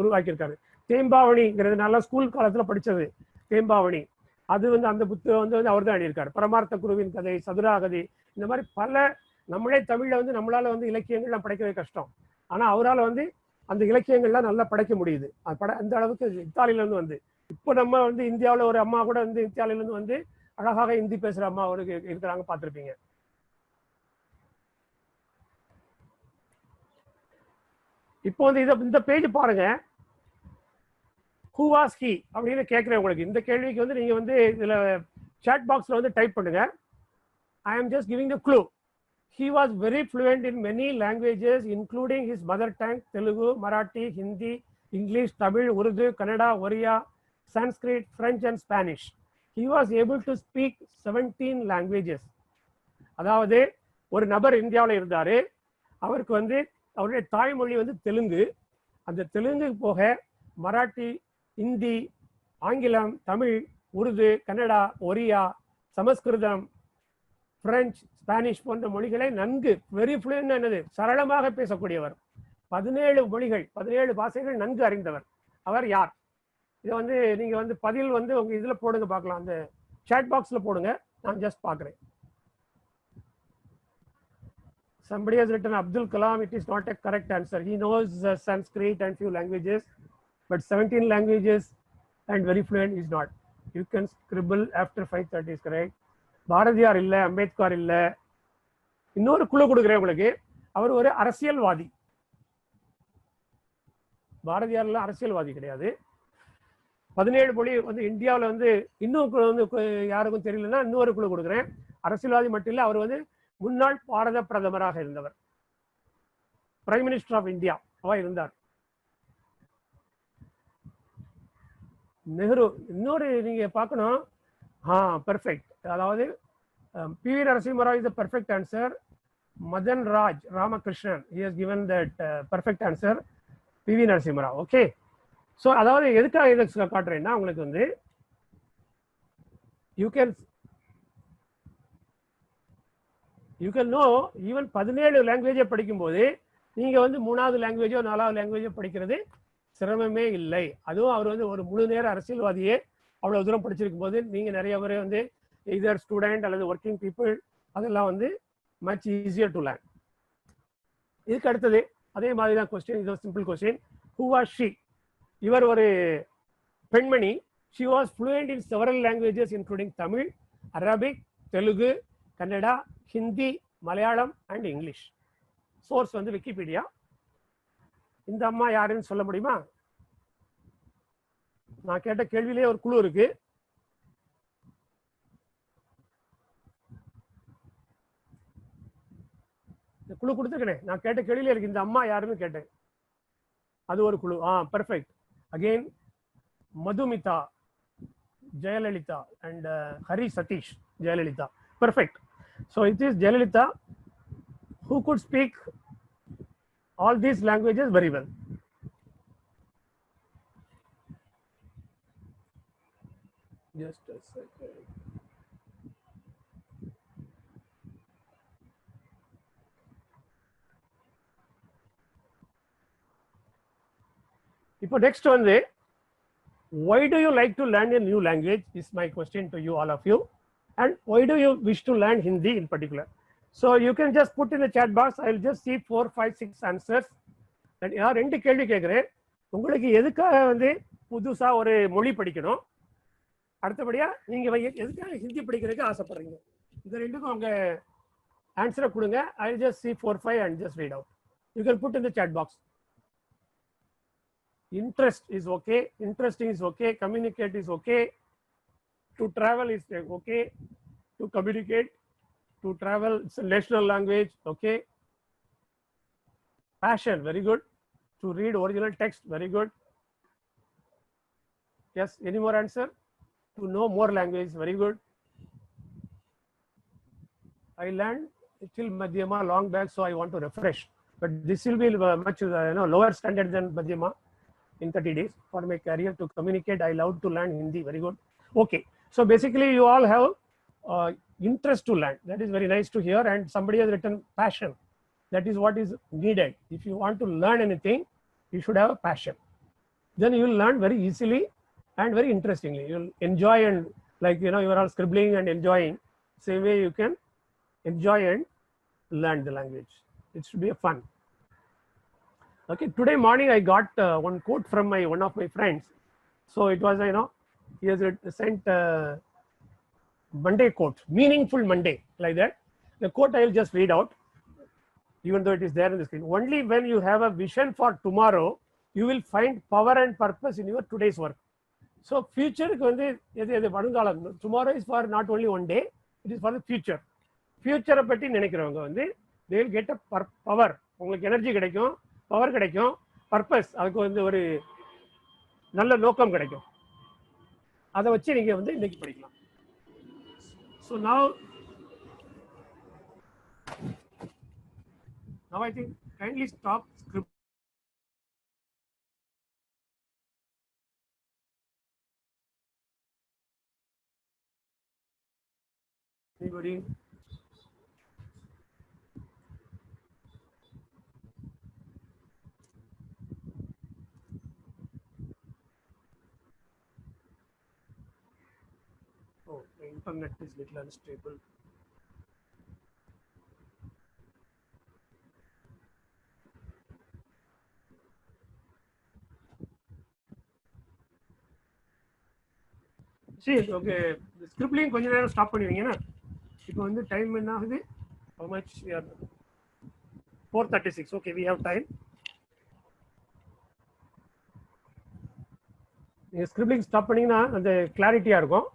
உருவாக்கியிருக்காரு. தேம்பாவணிங்கிறதுனால ஸ்கூல் காலத்தில் படித்தது தேம்பாவணி, அது வந்து அந்த புத்தகம் வந்து அவர் தான் எழுதியிருக்காரு. பரமார்த்த குருவின் கதை, சதுராகதி, இந்த மாதிரி பல நம்மளே தமிழில் வந்து நம்மளால வந்து இலக்கியங்கள்லாம் படைக்கவே கஷ்டம். ஆனால் அவரால் வந்து அந்த இலக்கியங்கள்லாம் நல்லா படைக்க முடியுது. அந்த அளவுக்கு இத்தாலியிலேருந்து வந்து இப்போ நம்ம வந்து இந்தியாவில் ஒரு அம்மா கூட வந்து இத்தாலியிலேருந்து வந்து அழகாக ஹிந்தி பேசுகிற அம்மா அவருக்கு இருக்கிறாங்க, பார்த்துருப்பீங்க. இப்போ வந்து இந்த பேஜ் பாருங்க. ஹூ வாஸ் ஹி அப்படின்னு கேட்குறேன் உங்களுக்கு. இந்த கேள்விக்கு வந்து நீங்கள் வந்து இதில் சாட் பாக்ஸில் வந்து டைப் பண்ணுங்க. I am just giving the clue. He was very fluent in many languages, including his mother tongue, Telugu, Marathi, Hindi, English, Tamil, Urdu, Kannada, Oriya, Sanskrit, French, and Spanish. He was able to speak 17 languages. அதாவது ஒரு நபர் இந்தியாவில் இருந்தாரு, அவருக்கு வந்து அவருடைய தாய்மொழி வந்து தெலுங்கு. அந்த தெலுங்கு போக மராட்டி, இந்தி, ஆங்கிலம், தமிழ், உருது, கன்னடா, ஒரியா, சமஸ்கிருதம், பிரெஞ்சு, ஸ்பானிஷ் போன்ற மொழிகளை நன்கு வெரி ஃப்ளூயன்ட் என்னது சரளமாக பேசக்கூடியவர். 17 மொழிகள் 17 பாஷைகள் நன்கு அறிந்தவர். அவர் யார்? இதை வந்து நீங்க வந்து பதில் வந்து உங்க இதுல போடுங்க பார்க்கலாம், அந்த சாட் பாக்ஸ்ல போடுங்க, நான் ஜஸ்ட் பார்க்குறேன். Somebody has written Abdul Kalam. It is not a correct answer. He knows Sanskrit and few languages, but 17 languages and very fluent is not. You can scribble after 5:30 is correct. Bharathiyar இல்ல, அம்பேத்கர் இல்ல. இன்னொரு குழு கொடுக்குறேன் உங்களுக்கு, அவர் ஒரு அரசியல்வாதி. பாரதியார்ல அரசியல்வாதி கிடையாது. 17 மொழி வந்து இந்தியாவில் வந்து இன்னும் வந்து யாருக்கும் தெரியலன்னா இன்னொரு குழு கொடுக்குறேன். அரசியல்வாதி மட்டும் இல்லை, அவர் வந்து முன்னாள் பாரத பிரதமராக இருந்தவர், பிரைம் மினிஸ்டர் ஆஃப் இந்தியா அவர் இருந்தார். நெஹ்ரு. இன்னொரு நீங்க பார்க்கணும், பெர்ஃபெக்ட். அதாவது P V. Narasimha Rao is the perfect answer. Madan Raj Ramakrishnan he has given that perfect answer. P V. Narasimha Rao. Okay. So அதாவது எதுக்காக இதை காட்டுறேன்னா உங்களுக்கு வந்து யூ கேன் நோ ஈவன் 17 லாங்குவேஜை படிக்கும்போது நீங்க வந்து 3வது லாங்குவேஜோ 4வது லாங்குவேஜோ படிக்கிறது சிரமமே இல்லை. அதுவும் அவர் வந்து ஒரு முழு நேர அரசியல்வாதியே அவ்வளவு தூரம் படிச்சிருக்கும் போது நீங்க நிறைய பேர் வந்து எய்தர் ஸ்டூடெண்ட் அல்லது ஒர்க்கிங் பீப்புள் அதெல்லாம் வந்து மச் ஈஸியர் டு லேர்ன். இதுக்கு அடுத்தது அதே மாதிரி தான் கொஸ்டின். இது simple question. Who was she? இவர் ஒரு பெண்மணி. She was fluent in several languages including Tamil, Arabic, Telugu, Kannada, Hindi, Malayalam and English. Source வந்து விக்கிபீடியா. இந்த அம்மா யாருன்னு சொல்ல முடியுமா? நான் கேட்ட கேள்வியிலே ஒரு குழு இருக்கு. குழு கொடுத்துருக்கேன். நான் கேட்ட கேள்வியிலே இருக்கு, இந்த அம்மா யாருன்னு கேட்டேன். அது ஒரு குழு. Perfect. Again Madhumitha, Jayalalitha and Hari Sathish. Jayalalitha. Perfect. So it is Jayalalitha who could speak all these languages very well. Just a second. இப்போ next வந்து why do you like to learn a new language is my question to you, all of you. And why do you wish to learn Hindi in particular? So you can just put in the chat box. I will just see 4, 5, 6 answers. And யார் 2 கேள்வி கேட்குறேன். உங்களுக்கு எதுக்காக வந்து புதுசா ஒரு மொழி படிக்கணும், அடுத்தபடியா நீங்க எதுக்காக ஹிந்தி படிக்கிறதுக்கு ஆசைப்படுறீங்க, இது ரெண்டுக்கும் உங்க ஆன்சரை கொடுங்க. I will just see 4, 5 and just read out. You can put in the chat box. Interest is okay. Interesting is okay. Communicate is okay. To travel is okay. To communicate, to travel, it's a national language. Okay. Passion, very good. To read original text, very good. Yes, any more answer? To know more language, very good. I learned till Madhyama long back, so I want to refresh. But this will be much lower standard than Madhyama in 30 days. For my career to communicate, I love to learn Hindi, very good. Okay. So basically you all have interest to learn. That is very nice to hear. And somebody has written passion. That is what is needed. If you want to learn anything, you should have a passion. Then you will learn very easily and very interestingly. You will enjoy, and like you are all scribbling and enjoying. Same way you can enjoy and learn the language. It should be a fun. Okay. Today morning I got one quote from one of my friends. So it was he has sent Monday quote, meaningful Monday, like that. The quote I will just read out, even though it is there on the screen. Only when you have a vision for tomorrow, you will find power and purpose in your today's work. So future, tomorrow is for not only one day, it is for the future. ஃபியூச்சரை பற்றி நினைக்கிறவங்க வந்து they will get a power, உங்களுக்கு energy கிடைக்கும், power கிடைக்கும், purpose, அதுக்கு வந்து ஒரு நல்ல நோக்கம் கிடைக்கும். அதை வச்சு நீங்க வந்து இன்னைக்கு படிக்கலாம். So now I think kindly stop script. Anybody? Oh, the internet is little unstable. சரி, ஓகே. ஸ்கிரிப்ட்லையும் கொஞ்ச நேரம் ஸ்டாப் பண்ணுவீங்கன்னா இப்போ வந்து டைம் என்ன ஆகுது? How much we are? 4:36. Okay, we have time. நீங்க ஸ்கிரிப்டிங் ஸ்டாப் பண்ணீங்கன்னா அந்த கிளாரிட்டியா இருக்கும்.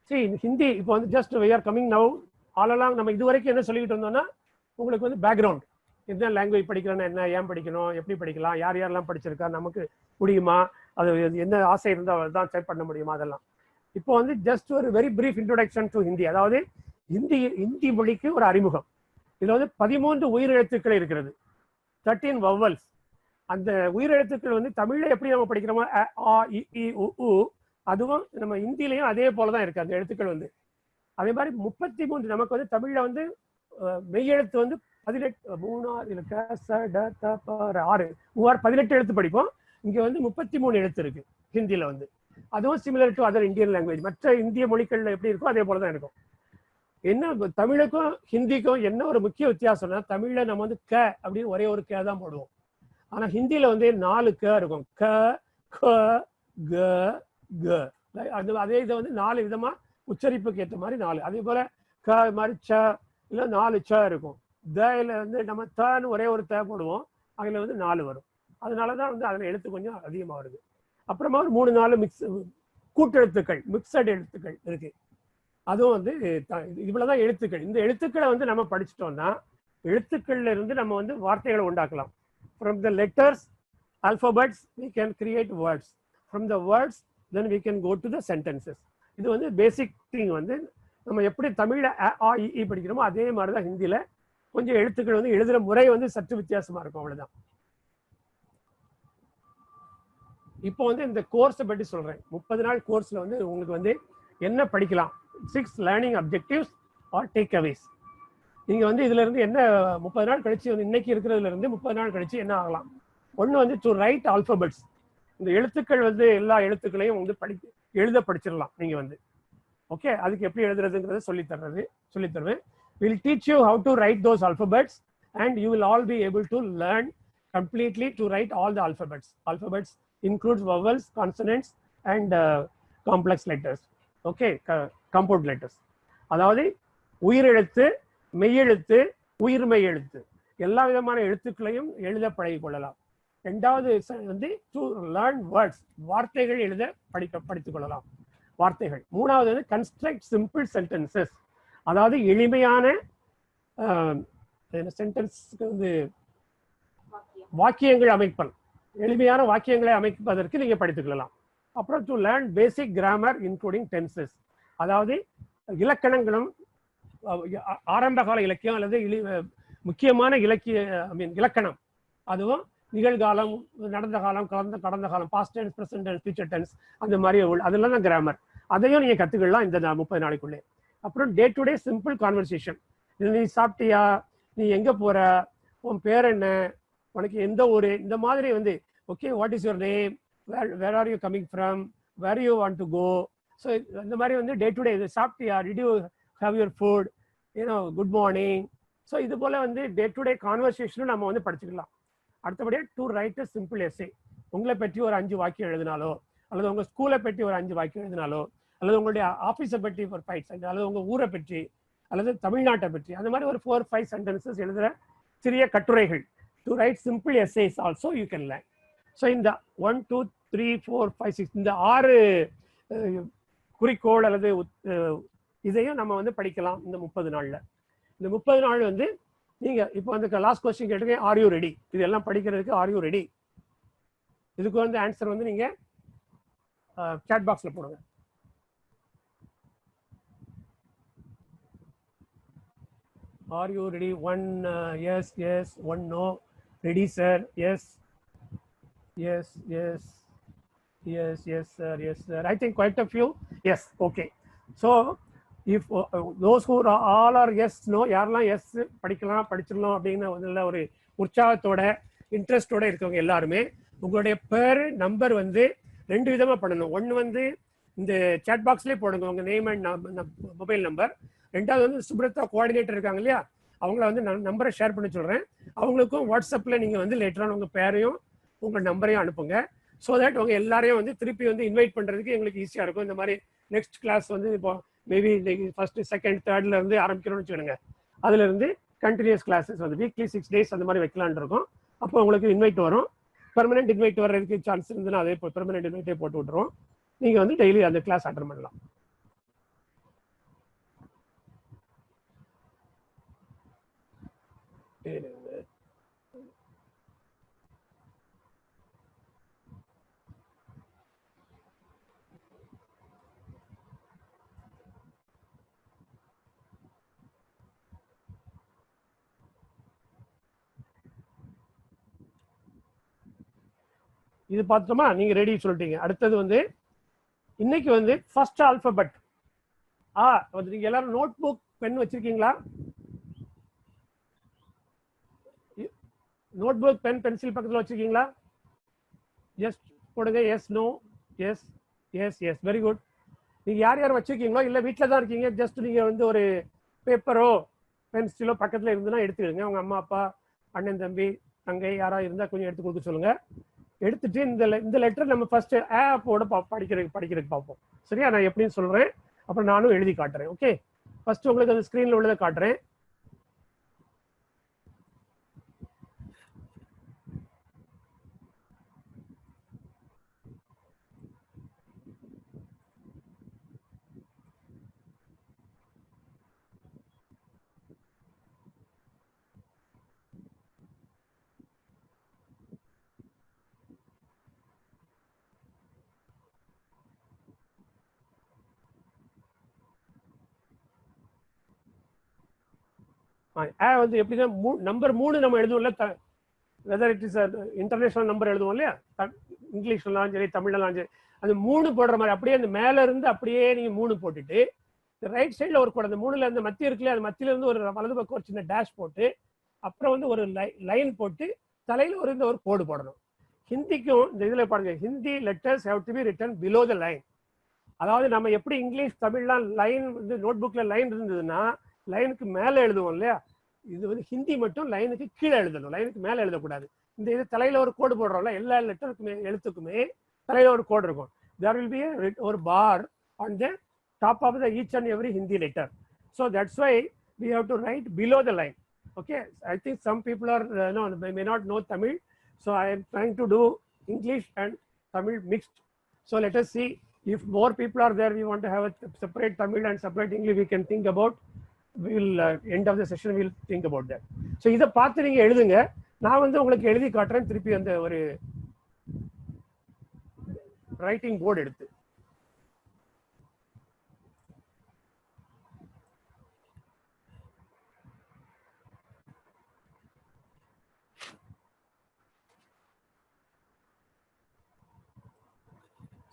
சரி, ஹிந்தி இப்போ வந்து just we are coming now. All along நம்ம இது வரைக்கும் என்ன சொல்லிக்கிட்டு இருந்தோம்னா உங்களுக்கு வந்து பேக்ரவுண்ட், என்ன லாங்குவேஜ் படிக்கிறோன்னா என்ன, ஏன் படிக்கணும், எப்படி படிக்கலாம், யார் யாரெல்லாம் படிச்சிருக்கா, நமக்கு முடியுமா, அது என்ன ஆசை இருந்தால் தான் செக் பண்ண முடியுமா, அதெல்லாம். இப்போ வந்து ஜஸ்ட் ஒரு very brief introduction to Hindi, அதாவது ஹிந்தி மொழிக்கு ஒரு அறிமுகம். இதில் வந்து 13 உயிரெழுத்துக்கள் இருக்கிறது, 13 வவல்ஸ். அந்த உயிரெழுத்துக்கள் வந்து தமிழ்ல எப்படி நம்ம படிக்கிறோமோ அ இ இ உ உ, அதுவும் நம்ம ஹிந்திலையும் அதே போல தான் இருக்கு அந்த எழுத்துக்கள் வந்து. அதே மாதிரி 33 நமக்கு வந்து தமிழ்ல வந்து மெய்யெழுத்து வந்து 18, 3 6 18 எழுத்து படிப்போம். இங்க வந்து 33 எழுத்து இருக்கு ஹிந்தியில வந்து. அதுவும் similar to other Indian language, மற்ற இந்திய மொழிகள்ல எப்படி இருக்கோ அதே போல தான் இருக்கும். என்ன தமிழுக்கும் ஹிந்திக்கும் என்ன ஒரு முக்கிய வித்தியாசம்னா, தமிழ்ல நம்ம வந்து க அப்படின்னு ஒரே ஒரு க தான் போடுவோம். ஆனா ஹிந்தியில வந்து 4 க இருக்கும். க, க, க, க. அதே இதை வந்து 4 விதமா உச்சரிப்புக்கு ஏற்ற மாதிரி 4. அதே போல க மாதிரி ச இல்ல 4 ச இருக்கும். தல வந்து நம்ம தன்னு ஒரே ஒரு த போடுவோம், அதுல வந்து 4 வரும். அதனாலதான் வந்து அதுல எழுத்து கொஞ்சம் அதிகமா வருது. அப்புறமா ஒரு 3-4 கூட்டெழுத்துக்கள், மிக்சட் எழுத்துக்கள் இருக்கு. அதுவும் வந்து இவ்வளவுதான் எழுத்துக்கள். இந்த எழுத்துக்களை வந்து நம்ம படிச்சுட்டோம்னா எழுத்துக்கள்ல இருந்து நம்ம வந்து வார்த்தைகளை உண்டாக்கலாம். From the letters, alphabets, we can create words. From the words, then we can go to the sentences. இது வந்து பேசிக் திங். வந்து நம்ம எப்படி தமிழ்ல அ இ இ படிக்கிறோமோ அதே மாதிரிதான் ஹிந்தியில கொஞ்சம் எழுத்துக்கள் வந்து எழுதுற முறை வந்து சற்று வித்தியாசமா இருக்கும், அவ்வளவுதான். இப்போ வந்து இந்த கோர்ஸை பற்றி சொல்றேன். 30 நாள் கோர்ஸ்ல வந்து உங்களுக்கு வந்து என்ன படிக்கலாம், 6 லேர்னிங் அப்ஜெக்டிவ்ஸ் ஆர் டேக் அவேஸ். நீங்க வந்து இதுல இருந்து என்ன 30 நாள் கழிச்சு வந்து இன்னைக்கு இருக்கிறதுல இருந்து 30 நாள் கழிச்சு என்ன ஆகலாம்? ஒண்ணு வந்து டு ரைட் ஆல்பபெட்ஸ். இந்த எழுத்துக்கள் வந்து எல்லா எழுத்துக்களையும் வந்து எழுத படிச்சிடலாம் நீங்க வந்து. ஓகே, அதுக்கு எப்படி எழுதுறதுங்கிறத சொல்லி தருவேன். Will teach you how to right those alphabets and you will all be able to learn completely to right all the alphabets. Alphabets includes vowels, consonants and complex letters. Okay, compound letters. அதாவது உயிரெழுத்து, மெய்யெழுத்து, உயிர்மெய் எழுத்து எல்லா விதமான எழுத்துக்களையும் எழுத பழகிக் கொள்ளலாம். இரண்டாவது வந்து டு லேர்ன் வேர்ட்ஸ், வார்த்தைகள் எழுத படித்துக் கொள்ளலாம், வார்த்தைகள். மூணாவது வந்து கன்ஸ்ட்ரக்ட் சிம்பிள் சென்டென்சஸ், அதாவது எளிமையான சென்டென்ஸ்க்கு வந்து வாக்கியங்கள் அமைப்பல், எளிமையான வாக்கியங்களை அமைப்பதற்கு நீங்க படித்துக் கொள்ளலாம். அப்புறம் to learn basic grammar including tenses, அதாவது இலக்கணங்களும் ஆரம்ப கால இலக்கியம் அல்லது முக்கியமான இலக்கணம், அதுவும் நிகழ்காலம், நடந்த காலம், கடந்த காலம், past tense, present tense, future tense, அந்த மாதிரி அதெல்லாம் தான் கிராமர். அதையும் நீங்க கத்துக்கலாம் இந்த 30 நாளைக்குள்ளே. அப்புறம் டே டு டே சிம்பிள் கான்வர்சேஷன். நீ சாப்பிட்டியா, நீ எங்க போற, உன் பேர் என்ன, உனக்கு எந்த ஊரு, இந்த மாதிரி வந்து okay what is your name, where are you coming from, where you want to go. So இந்த மாதிரி வந்து டே டு டே சாப்பிட்டியா, did you have your food, you know good morning. So இது போல வந்து டே டு டே கான்வர்சேஷனும் நம்ம வந்து படிச்சுக்கலாம். அடுத்தபடியாக to right a simple essay, உங்களை பற்றி ஒரு 5 வாக்கியம் எழுதினாலோ, அல்லது உங்க ஸ்கூலை பற்றி ஒரு 5 வாக்கியம் எழுதினாலோ, அல்லது உங்களுடைய ஆஃபீஸை பற்றி ஒரு 5 அல்லது உங்க ஊரை பற்றி அல்லது தமிழ்நாட்டை பற்றி அந்த மாதிரி ஒரு 4-5 சென்டென்சஸ் எழுதுகிற சிறிய கட்டுரைகள். To right simple essays also you can learn. So இந்த 1 2 3 4 5 6 இந்த 6 குறிக்கோள் அல்லது இதையும் நம்ம வந்து படிக்கலாம் இந்த 30 நாள்ல. இந்த 30 நாள் வந்து நீங்க இப்போ வந்து லாஸ்ட் கொஸ்டின் கேட்டுங்க, ஆர் யூ ரெடி? இதெல்லாம் படிக்கிறதுக்கு ஆர் யூ ரெடி? இதுக்கு வந்து ஆன்சர் வந்து நீங்க சாட் பாக்ஸ்ல போடுங்க. Are you ready? One yes, yes. One no. Ready, sir? Yes, yes, yes, yes, yes, sir. Yes, sir. I think quite a few. Yes. Okay. So, if those who are all are yes, no, யாரெல்லாம் yes படிக்கலாம் படிச்சிடலாம் அப்படின்னு ஒரு உற்சாகத்தோட இன்ட்ரெஸ்டோட இருக்கவங்க எல்லாருமே உங்களுடைய பேர் number வந்து 2 விதமா பண்ணணும். ஒன்று வந்து இந்த சாட் பாக்ஸ்லேயே போடுங்க உங்க நேம் அண்ட் மொபைல் நம்பர். ரெண்டாவது வந்து சுப்ரதா கோஆர்டினேட்டர் இருக்காங்க இல்லையா, அவங்கள வந்து நம்பரை ஷேர் பண்ணி சொல்றேன். அவங்களுக்கும் வாட்ஸ்அப்ல நீங்க வந்து லேட்டரான உங்க பேரையும் உங்க நம்பரையும் அனுப்புங்க. ஸோ தட் உங்க எல்லாரையும் வந்து திருப்பி வந்து இன்வைட் பண்றதுக்கு எங்களுக்கு ஈஸியா இருக்கும். இந்த மாதிரி நெக்ஸ்ட் கிளாஸ் வந்து இப்போ மேபி ஃபர்ஸ்ட் செகண்ட் தேர்ட்ல இருந்து ஆரம்பிக்கணும்னு வச்சுக்கோங்க. அதுல இருந்து கண்டினியூஸ் கிளாஸஸ் வந்து வீக்லி 6 days அந்த மாதிரி வைக்கலான் இருக்கும். அப்போ உங்களுக்கு இன்வைட் வரும். பெர்மனன்ட் இன்வைட் வர்றதுக்கு சான்ஸ் இருந்ததுன்னா அதே பெர்மனன்ட் இன்வைட்டே போட்டு விட்டுருவோம். நீங்க வந்து டெய்லி அந்த கிளாஸ் அட்டெண்ட் பண்ணலாம். இது பார்த்தோமா, நீங்க ரெடி சொல்லிட்டீங்க. அடுத்தது வந்து இன்னைக்கு வந்து ஃபர்ஸ்ட் ஆல்பபெட் வந்து நீங்க எல்லாரும் நோட் புக் பென் வச்சிருக்கீங்களா? நோட் புக் பென் பென்சில் பக்கத்தில் வச்சிருக்கீங்களா? எஸ் போடுங்க. Yes no yes yes yes very good. நீங்க யார் யார் வச்சிருக்கீங்களோ இல்லை வீட்டில் தான் இருக்கீங்க, ஜஸ்ட் நீங்க வந்து ஒரு பேப்பரோ பென்சிலோ பக்கத்தில் இருந்துன்னா எடுத்துக்கிடுங்க. உங்க அம்மா அப்பா அண்ணன் தம்பி தங்கை யாராவது இருந்தால் கொஞ்சம் எடுத்து கொடுக்க சொல்லுங்க. எடுத்துட்டு இந்த லெட்டர் நம்ம ஃபர்ஸ்ட் ஆப்போட படிக்கிறதுக்கு பார்ப்போம். சரியா? நான் எப்படின்னு சொல்றேன், அப்புறம் நானும் எழுதி காட்டுறேன். ஓகே, ஃபர்ஸ்ட் உங்களுக்கு அந்த ஸ்கிரீன்ல உள்ளதை காட்டுறேன். வந்து எப்படின்னா நம்பர் 3 நம்ம எழுதுவோம்ல, whether it is international number எழுதுவோம் இல்லையா, இங்கிலீஷ்லாம் சரி தமிழ்லாம் சரி, அது 3 போடுற மாதிரி அப்படியே அந்த மேல இருந்து அப்படியே நீங்க 3 போட்டுட்டு ரைட் சைட்ல ஒரு கோடு, அந்த 3ல இருந்து மத்திய இருக்குல்ல, அது மத்தியில இருந்து ஒரு வலது பக்கம் ஒரு சின்ன டேஷ் போட்டு அப்புறம் வந்து ஒரு லைன் போட்டு தலையில ஒரு கோடு போடணும். ஹிந்திக்கும் இந்த இதுல பாருங்க, Hindi letters have to be written below the line. அதாவது நம்ம எப்படி இங்கிலீஷ் தமிழ்லாம் லைன் வந்து நோட் புக்ல லைன் இருந்ததுன்னா லைனுக்கு மேல எழுதுவோம் இல்லையா, இது வந்து ஹிந்தி மட்டும் லைனுக்கு கீழே எழுதணும், லைனுக்கு மேல எழுதக்கூடாது. இந்த இது தலையில ஒரு கோடு போடுறோம்ல, எல்லா லெட்டருக்குமே எழுத்துக்குமே தலையில ஒரு கோடு இருக்கும். தேர் வில் பி ஒரு bar on the top of the each and every Hindi letter. So that's why we have to write below the line. Okay, I think some people are may not know Tamil, so I am trying to do English and Tamil mixed. So let us see, if more people are there, we want to have a separate Tamil and separate English, we can think about, we will end of the session we will think about that. So இத பார்த்து நீங்க எழுதுங்க, நான் வந்து உங்களுக்கு எழுதி காட்டுறேன் திருப்பி அந்த ஒரு ரைட்டிங் போர்டு எடுத்து.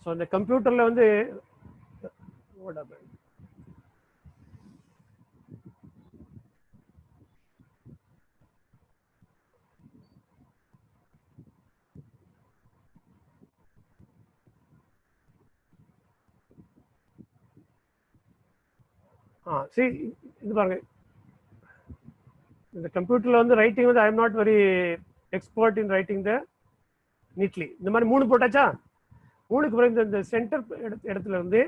ஸோ இந்த கம்ப்யூட்டர்ல வந்து சரி இது பாருங்க, இந்த கம்ப்யூட்டர்ல வந்து ரைட்டிங் வந்து I am not very expert in writing the neatly. இந்த மாதிரி 3 போட்டாச்சா, 3க்கு பிறகு இந்த சென்டர் இடத்துல இருந்து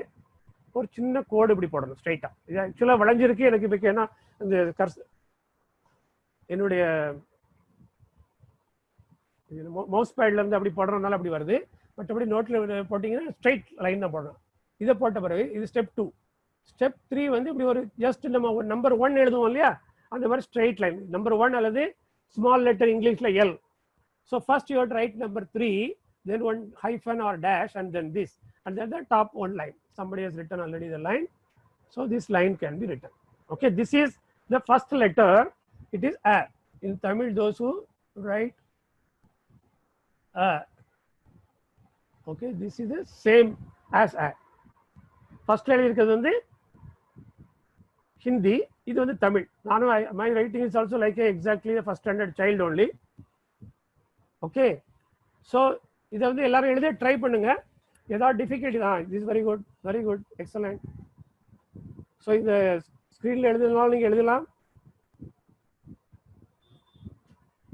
ஒரு சின்ன கோடு இப்படி போடணும் ஸ்ட்ரைட்டா. இது ஆக்சுவலா வளைஞ்சிருக்கு எனக்கு இப்போ ஏன்னா இந்த என்னுடைய மவுஸ் பேட்ல இருந்து அப்படி போடுறதுனால அப்படி வருது. மற்றபடி நோட்ல போட்டீங்கன்னா ஸ்ட்ரைட் லைன் தான் போடணும். இதை போட்ட பிறகு இது ஸ்டெப் 2. ஸ்டெப் 3 வந்து இப்படி ஒரு ஜஸ்ட் நம்ம ஒரு நம்பர் 1 எழுதுவோம் இல்லையா, அந்த மாதிரி ஸ்ட்ரைட் லைன் நம்பர் 1 அல்லது ஸ்மால் லெட்டர் இங்கிலீஷ்ல L. So first you right number 3, then one hyphen or dash, and then this, and then the top one line. Somebody has written already the line, so this line can be written. Okay, this is the first letter. It is a. In Tamil, those who write a. Okay, this is the same as a. First line இருக்கிறது வந்து ஹிந்தி, இது வந்து தமிழ். நானும் my writing is also like exactly the first standard child only. Okay, so இதை வந்து எல்லாரும் எழுத try பண்ணுங்க. ஏதாவது டிஃபிகல்ட்டி தான், this very good, very good, excellent. So இந்த ஸ்க்ரீனில் எழுதுனாலும் நீங்கள் எழுதலாம்.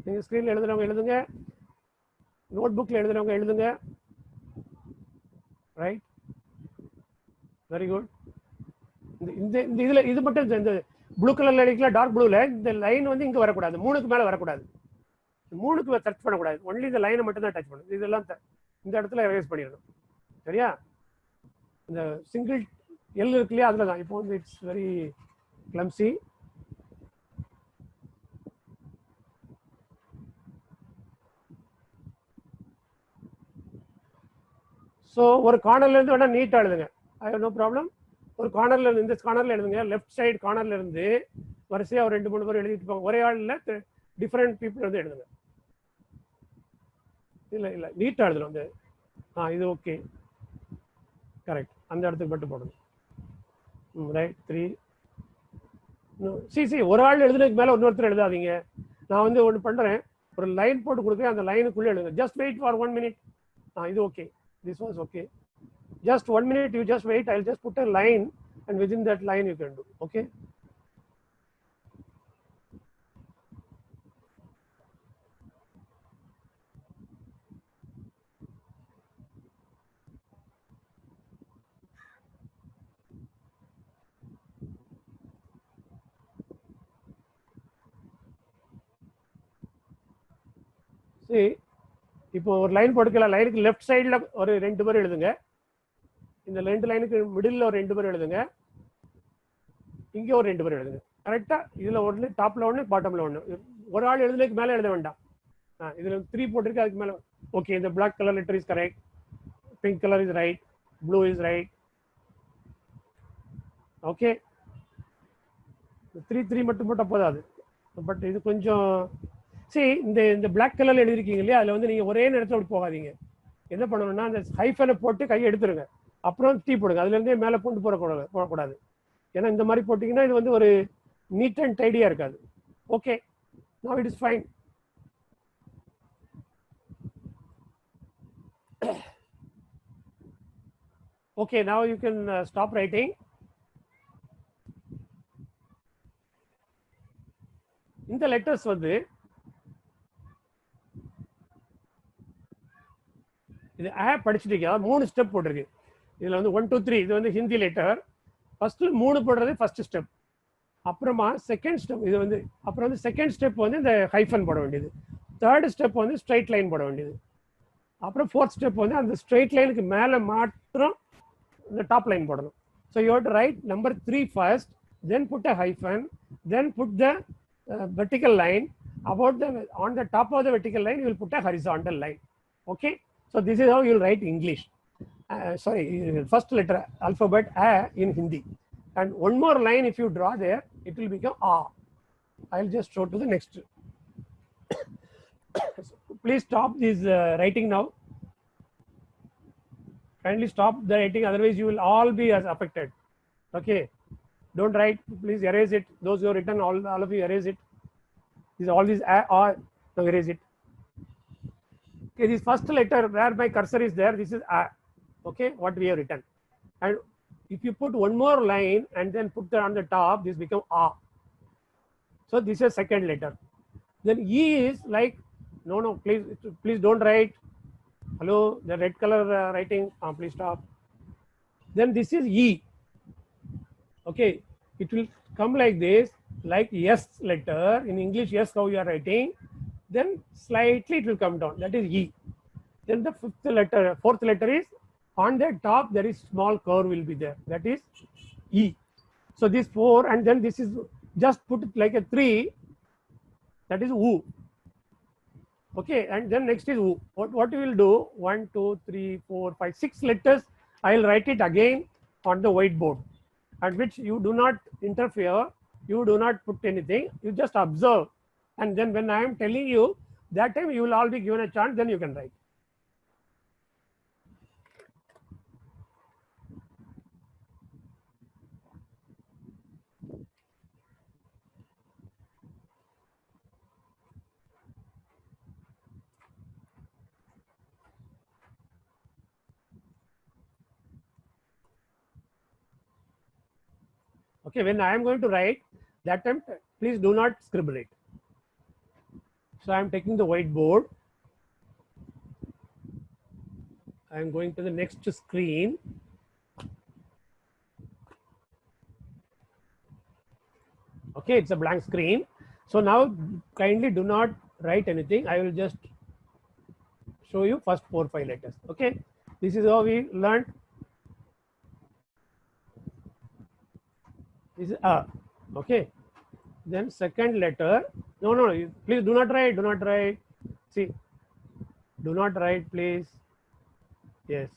நீங்கள் ஸ்க்ரீனில் எழுதுறவங்க எழுதுங்க, நோட் புக்கில் எழுதுறவங்க எழுதுங்க. Right, very good. இந்த இதில் இது மட்டும் இந்த ப்ளூ கலர்ல எழுதிக்கலாம், டார்க் ப்ளூவில் இந்த லைன் வந்து இங்கே வரக்கூடாது, 3க்கு மேலே வரக்கூடாது. 3க்கு டச் பண்ணக்கூடாது, ஒன்லி இந்த லைனை மட்டும் தான் டச் பண்ணணும். இதெல்லாம் இந்த இடத்துல எரேஸ் பண்ணிடணும். சரியா? இந்த சிங்கிள் எல் இருக்கு இல்லையா, அதில் தான். இப்போ வந்து இட்ஸ் வெரி கிளம்சி. ஸோ ஒரு கார்னர்ல இருந்து வேணா நீட்டாக எழுதுங்க, ஐ ஹவ் நோ ப்ராப்ளம். ஒரு கார்னர்ல இருந்து இந்த கார்னர்ல எழுதுங்க, லெஃப்ட் சைடு கார்னர்ல இருந்து வரிசையாக ஒரு 2-3 பேர் எழுதிட்டு போங்க. ஒரே ஆளில் டிஃப்ரெண்ட் பீப்புள் வந்து எழுதுங்க. இல்லை நீட்டாக எழுதணும். இந்த இது ஓகே, கரெக்ட், அந்த இடத்துக்கு மட்டும் போடணும். ரைட், 3. சி ஒரு ஆள் எழுதுனதுக்கு மேலே இன்னொருத்தர் எழுதாதீங்க. நான் வந்து ஒன்று பண்ணுறேன், ஒரு லைன் போட்டு கொடுக்குறேன், அந்த லைனுக்குள்ளே எழுதுங்க. Just wait for 1 minute. இது okay, this was okay. Just 1 minute, you just wait. I'll just put a line, and within that line you can do. Okay. See, இப்போ ஒரு லைன் போட்டுக்கலாம். லைனுக்கு லெஃப்ட் சைடில் ஒரு 2 பேர் எழுதுங்க. இந்த 2 லைனுக்கு மிடில் ஒரு 2 பேர் எழுதுங்க. இங்கே ஒரு 2 பேர் எழுதுங்க. கரெக்டாக இதில் ஒன்று, டாப்பில் ஒன்று, பாட்டமில் ஒன்று. ஒரு ஆள் எழுதுனதுக்கு மேலே எழுத வேண்டாம். இதில் 3 போட்டிருக்கு, அதுக்கு மேலே ஓகே. இந்த black colour letter is correct, pink colour is right, blue is right. Okay, 3 மட்டும் போட்டால் போதாது. பட் இது கொஞ்சம் இந்த பிளாக் கலர்ல எழுதிருக்கீங்க இல்லையா, அதில் வந்து நீங்கள் ஒரே நேரத்தில் அப்படி போகாதீங்க. என்ன பண்ணணும்னா, அந்த ஹைஃபனை போட்டு கையை எடுத்துருங்க, அப்புறம் டீ போடுங்க. அதுலேருந்தே மேலே பூண்டு போடக்கூடாது. ஏன்னா இந்த மாதிரி போட்டிங்கன்னா இது வந்து ஒரு நீட் அண்ட் டைடியாக இருக்காது. Okay, now it is fine. Okay, now you can stop writing. இந்த லெட்டர்ஸ் வந்து இது படிச்சுட்டீங்க, 3 ஸ்டெப் போட்டிருக்கு. இதில் வந்து 1 2 3 இது வந்து ஹிந்தி லெட்டர். ஃபர்ஸ்ட் 3 போடுறது ஃபர்ஸ்ட் ஸ்டெப். அப்புறமா செகண்ட் ஸ்டெப் இது வந்து, அப்புறம் வந்து செகண்ட் ஸ்டெப் வந்து இந்த ஹைஃபன் போட வேண்டியது. தேர்ட் ஸ்டெப் வந்து ஸ்ட்ரைட் லைன் போட வேண்டியது. அப்புறம் ஃபோர்த் ஸ்டெப் வந்து அந்த ஸ்ட்ரைட் லைனுக்கு மேலே மாத்திரம் இந்த டாப் லைன் போடணும். So you have to right number 3 first, then put a hyphen, then put the vertical line. On the top of the vertical line you will put a horizontal line. Okay, so this is how you will write English. First letter alphabet A in Hindi, and one more line if you draw there, it will become A. I'll just show to the next. Please stop this writing now. Kindly stop the writing, otherwise you will all be as affected. Okay, don't write, please erase it. Those who have written, all of you erase it. All these A, now erase it. Okay, this first letter where my cursor is there, this is A. Okay, what we have written. And if you put one more line and then put that on the top, this become A. So this is second letter. Then E is like, no, please don't write. Hello, the red color writing, please stop. Then this is E. Okay, it will come like this, like S letter in English. Yes, how you are writing, then slightly it will come down. That is E. Then the fourth letter is on the top. There is small curve will be there. That is E. So this 4, and then this is just put it like a 3. That is U. Okay, and then next is U. What you will do? 1, 2, 3, 4, 5, 6 letters. I will write it again on the whiteboard, at which you do not interfere, you do not put anything, you just observe, and then when I am telling you, that time you will all be given a chance, then you can write. Okay, when I am going to write, that time please do not scribble it. So I am taking the whiteboard, I am going to the next screen. Okay, it's a blank screen. So now kindly do not write anything. I will just show you first 4, 5 letters. Okay, this is how we learned. This is A. Okay, then second letter. No, please do not write. Do not write. See, do not write, please. Yes.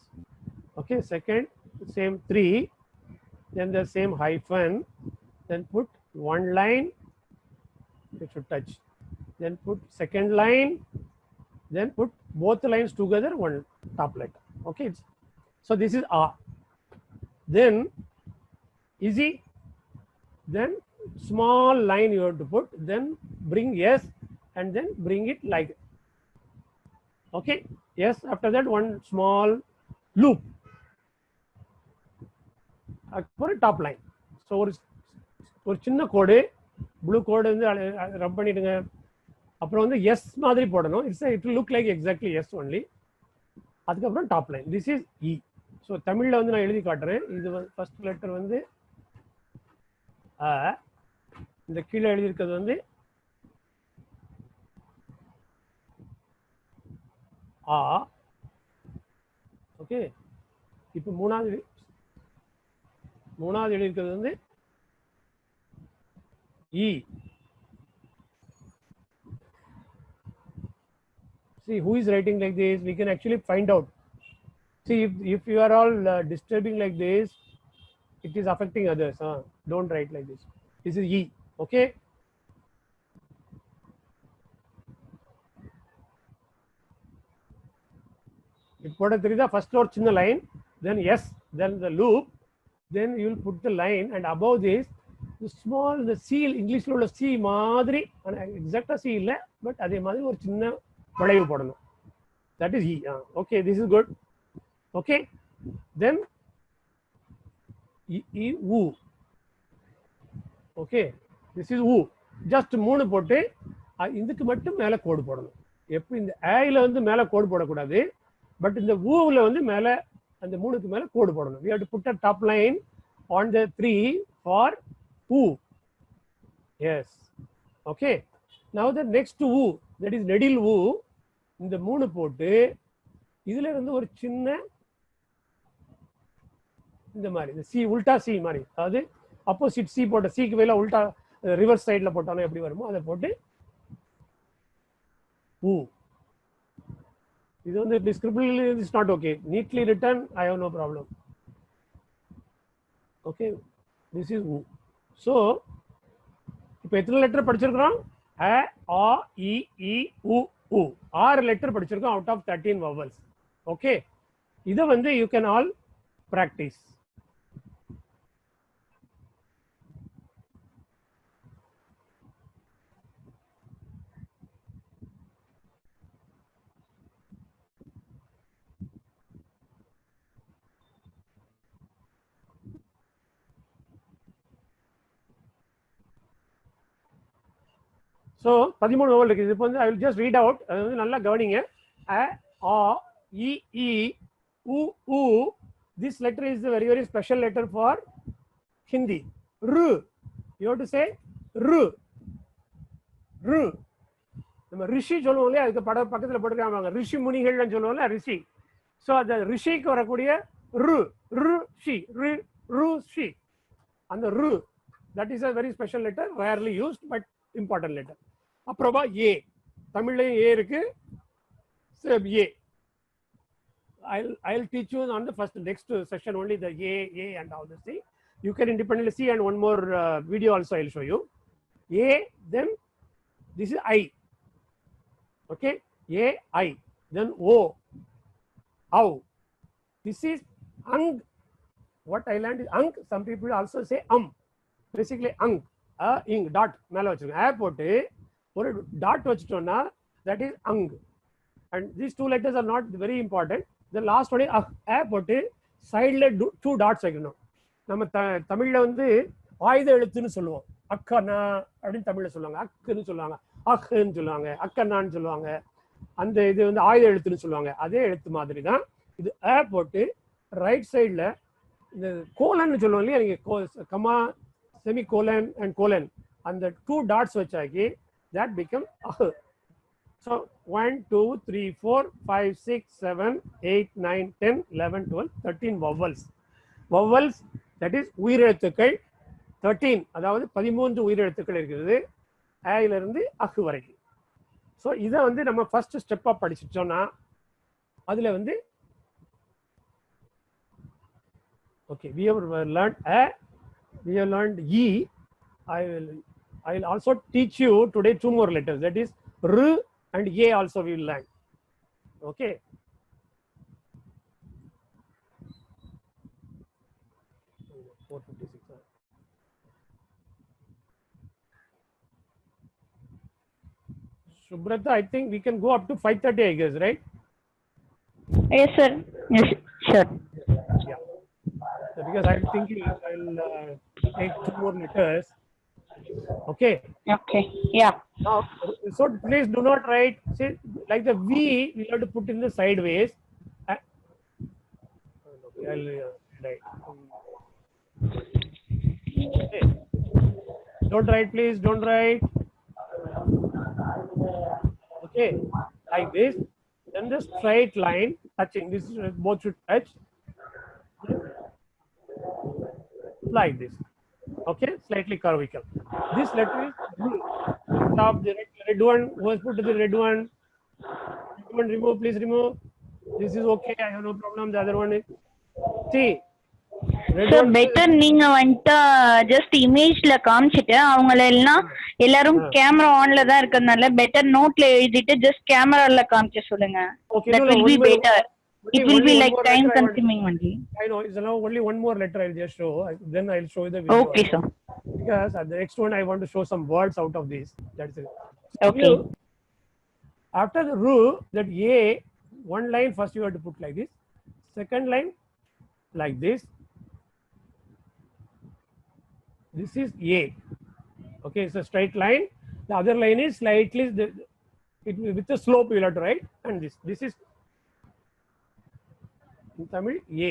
Okay, second, same 3. Then the same hyphen. Then put one line. It should touch. Then put second line. Then put both lines together, one top letter. Okay, so this is A. Then easy. Then small line you have to put. Then bring S and then bring it like. Okay, yes. After that, one small loop for a top line. So ஒரு சின்ன கோடு blue கோடு வந்து ரப் பண்ணிடுங்க. அப்புறம் வந்து S மாதிரி போடணும். It look like exactly S only. அதுக்கப்புறம் top line. This is E. So தமிழில் வந்து நான் எழுதி காட்டுறேன். இது ஃபர்ஸ்ட் லெட்டர் வந்து அ, இந்த கீழே எழுதியிருக்கிறது வந்து ஆ. ஓகே, இப்போ மூணாவது எழுதியிருக்கிறது வந்து E. See who is writing like this, we can actually find out. See, if you are all disturbing like this, it is affecting others. Don't write like this. This is E. Okay, important தெரியுதா? first ஒரு சின்ன line, then S, then the loop, then you will put the line, and above this the small, the seal, இங்கிலீஷ்ல உள்ள C மாதிரி, எக்ஸாக்டா C இல்ல, but அதே மாதிரி ஒரு சின்ன வளைவு போடணும். That is E. Okay, this is good. Okay, then E, U. Okay, this is U. just 3 போட்டு இதுக்கு மட்டும் மேல கோடு போடணும். எப்படி இந்த ஏல வந்து மேல கோடு போடக்கூடாது, பட் இந்த ஊல வந்து மேல அந்த 3க்கு மேல கோடு போடணும். we have to put a top line on the 3 for U. Yes. Okay, now the next U, that is நெடில் U. இந்த 3 போட்டு இதுல இருந்து ஒரு சின்ன இந்த மாதிரி இந்த சி, உல்டா சி மாதிரி, அதாவது ஆப்போசிட் சி போட்ட சிக்கு மேல உல்டா ரிவர்ஸ் சைட்ல போட்டாலும் எப்படி வருமோ அதை போட்டு U. இது வந்து scribble is not okay. Neatly written, I have no problem. Okay, this is U. So இப்போ எத்தனை லெட்டர் படிச்சிருக்கிறோம்? A, A, E, E, U, U. 6 letter படிச்சிருக்கோம் out of 13 vowels. Okay, இதை வந்து you can all practice. So 13 vowel இருக்கு. இப்போ வந்து I will just read out. அது வந்து நல்லா கவனிங்க. A, A, E, E, U, U. This letter is a very, very special letter for Hindi. ru. You have to say ru. ru. நம்ம ரிஷி சொல்லுவோம் இல்லையா, அதுக்கு பக்கத்துல போட்டுருக்காங்க ரிஷி முனிகள்னு சொல்லுவோம்ல ரிஷி. ஸோ அந்த ரிஷிக்கு வரக்கூடிய ரு ஷி ரு ஷி, அந்த ரு that is a very special letter, rarely used but important letter. அப்புறமா ஏ, தமிழ்லையும் ஏ இருக்கு, ஏ. I'll teach you on the next session only the A and all this thing. You can independently see, and one more video also I'll show you. A, then this is I. Okay, A, I, then O, ow. This is ang. What I learned is ang. Some people also say basically ang, ing, dot மேல வச்சிருங்க. a போட்டு ஒரு dot வச்சிட்டோம்னா that is ang. And these two letters are not very important. The last one is a போட்டு சைடுல 2 dots வைக்கணும். நம்ம தமிழ்ல வந்து ஆயுத எழுத்துன்னு சொல்லுவோம். அக்கனா அப்படின்னு தமிழ்ல சொல்லுவாங்க, அக்குன்னு சொல்லுவாங்க, அக்குன்னு சொல்லுவாங்க, அக்கன்னான்னு சொல்லுவாங்க. அந்த இது வந்து ஆயுத எழுத்துன்னு சொல்லுவாங்க. அதே எழுத்து மாதிரி தான் இது. a போட்டு ரைட் சைடுல இந்த கோலன்னு சொல்லுவோம் இல்லையா, நீங்க comma, semi colon and colon, அந்த 2 dots வச்சாக்கி that become ah. So 1, 2, 3, 4, 5, 6, 7, 8, 9, 10, 11, 12, 13 vowels. Vowels, that is உயிரெழுத்துக்கள் 13, அதாவது 13 உயிரெழுத்துக்கள் இருக்குது a ல இருந்து அஹ் வரைக்கும். ஸோ இதை வந்து நம்ம ஃபர்ஸ்ட் ஸ்டெப்பா படிச்சிட்டோம்னா அதுல வந்து okay, we have learned a, we have learned e. I will also teach you today 2 more letters, that is r and a also we will learn. Okay, Subrata, I think we can go up to 5:30, I guess, right? Yes, sir. Yes, sure. Yeah, because I'm thinking I'll take 2 more letters. Okay. Okay. Yeah. Now, so please do not write, see, like the V, we have to put in the sideways. I'll write. Okay. Don't write, please. Don't write. Okay, like this. Then the straight line touching. This is both should touch. Like this. Okay, slightly curvical. This letter is stop the red one. Who has put the red one? Red one, remove, please remove. This is okay. I have no problem. The other one is see. So better நீங்க வந்துட்டு just இமேஜ்ல காமிச்சிட்டு அவங்கள எல்லாம் எல்லாரும் camera ஆன்ல தான் இருக்கறதுனால பெட்டர் நோட்ல எழுதிட்டு ஜஸ்ட் கேமரால காமிச்சு சொல்லுங்க. That will be better. It will be like time consuming only. I know, it's now only one more letter I'll just show, then I'll show you the video. Okay, sir. Because at the next one I want to show some words out of this. That's it. Okay. After the ru, that a, one line first you have to put like this, second line like this. This is a. Okay, it's a straight line. The other line is slightly with a slope you will have to write, and this is in Tamil a.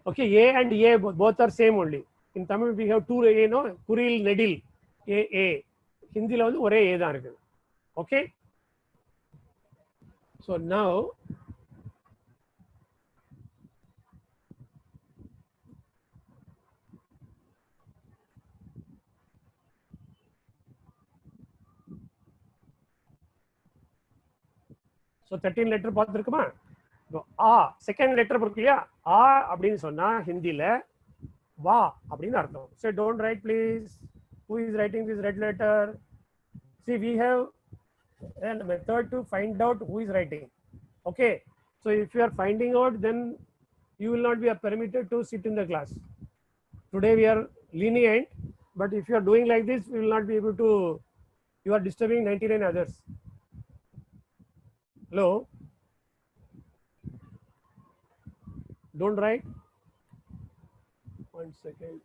Okay, a and a both are same only. In Tamil we have 2 a, no, kuril nedil, a. Hindi la vandu ore a dhaan irukku. Okay, so now so 13 letter பார்த்திருக்குமா? Ah second letter இருக்குல்லையா, ஆ அப்படின்னு சொன்னா ஹிந்தில வா அப்படின்னு அர்த்தம். So don't write please. Who is writing this red letter? See, we have a method to find out who is writing. Okay, so if you are finding out, then you will not be permitted to sit in the class. Today we are lenient, but if you are doing like this, we will not be able to. You are disturbing 99 others. Hello. Don't write. 1 second.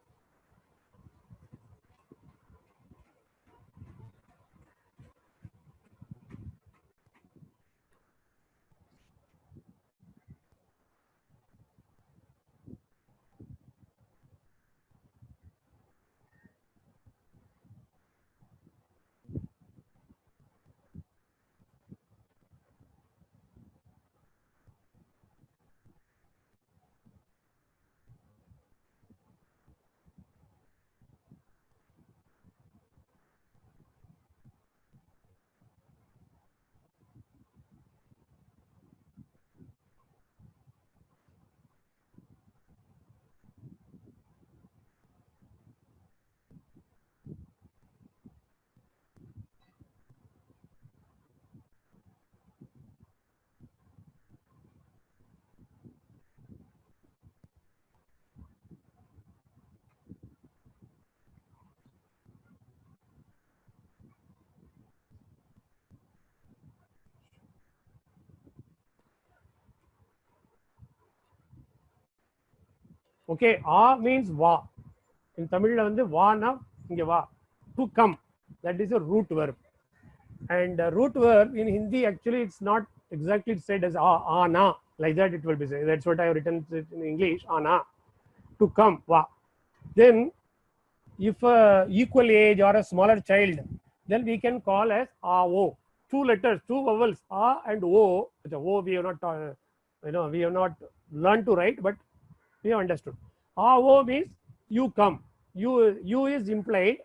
Okay, a means va. In Tamil la வந்து வானா இங்க வா. To come, that is a root verb. And root verb in Hindi actually it's not exactly said as ana, like that it will be said. That's what I have written it in English, ana, to come, va. Then if equal age or a smaller child, then we can call as a o. Two letters, two vowels, a and o. The o we have not we have not learned to write, but we have understood. A o means you come. You is implied.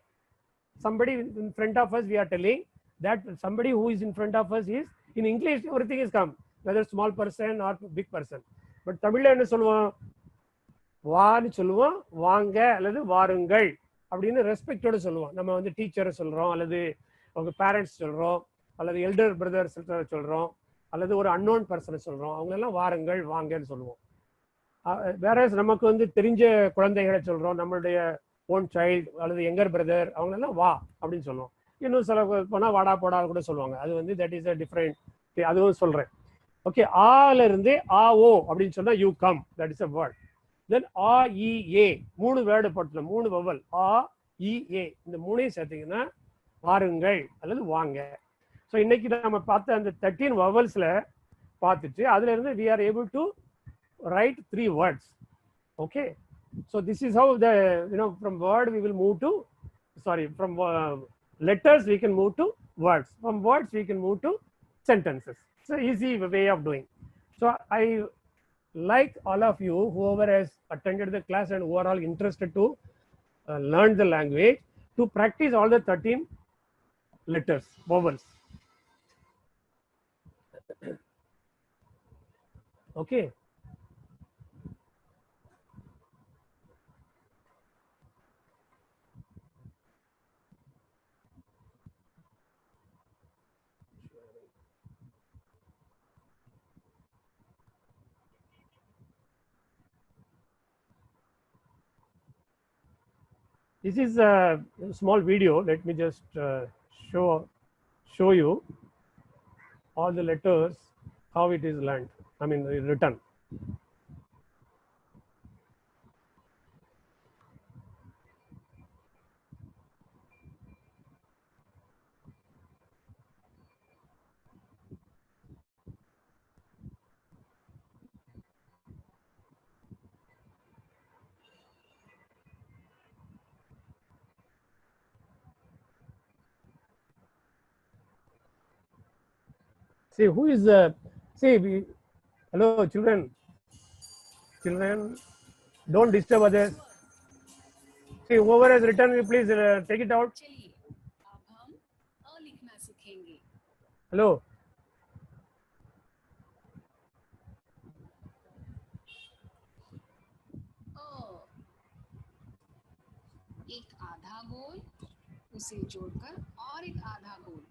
Somebody in front of us, we are telling that somebody who is in front of us is, in English everything is come, whether small person or big person. But Tamil என்ன சொல்லுவோம், வான்னு சொல்லுவோம், வாங்க அல்லது வாருங்கள் அப்படின்னு ரெஸ்பெக்டோட சொல்லுவோம். நம்ம வந்து டீச்சரை சொல்றோம், அல்லது அவங்க பேரண்ட்ஸ் சொல்றோம், அல்லது எல்டர் பிரதர்ஸ் சொல்றோம், அல்லது ஒரு அன்னோன் பர்சனை சொல்றோம், அவங்க எல்லாம் வாருங்கள் வாங்கன்னு சொல்லுவோம். வேற நமக்கு வந்து தெரிஞ்ச குழந்தைகளை சொல்றோம், நம்மளுடைய ஓன் சைல்டு அல்லது யங்கர் பிரதர், அவங்க எல்லாம் வா அப்படின்னு சொல்லுவோம். இன்னும் சில போனா வாடா போடா கூட சொல்லுவாங்க. அது வந்து தட் இஸ் அ டிஃபரெண்ட், அதுவும் சொல்றேன். ஓகே, ஆல இருந்து ஆ ஓ அப்படின்னு சொன்னா you come, that is a word. Then ஆ இ ஏ, மூணு வேர்டு போட்டோம், மூணு வவல், ஆ இ ஏ, இந்த மூணையும் சேர்த்தீங்கன்னா வாருங்கள் அல்லது வாங்க. ஸோ இன்னைக்கு நம்ம பார்த்த அந்த 13 வவல்ஸ்ல பார்த்துட்டு அதுல இருந்து we are able to write 3 words. Okay, so this is how the from word we will move to, sorry, from letters we can move to words, from words we can move to sentences. It's an easy way of doing. So I like all of you, whoever has attended the class and who are all interested to learn the language, to practice all the 13 letters, vowels. Okay. This is a small video. Let me just show you all the letters, how it is learned, I mean written. See who is hello children, don't disturb others. See whoever has written, please take it out. चलिए अब हम अ लिखना सीखेंगे. Hello. एक आधा गोल, उसे जोड़कर और एक आधा गोल,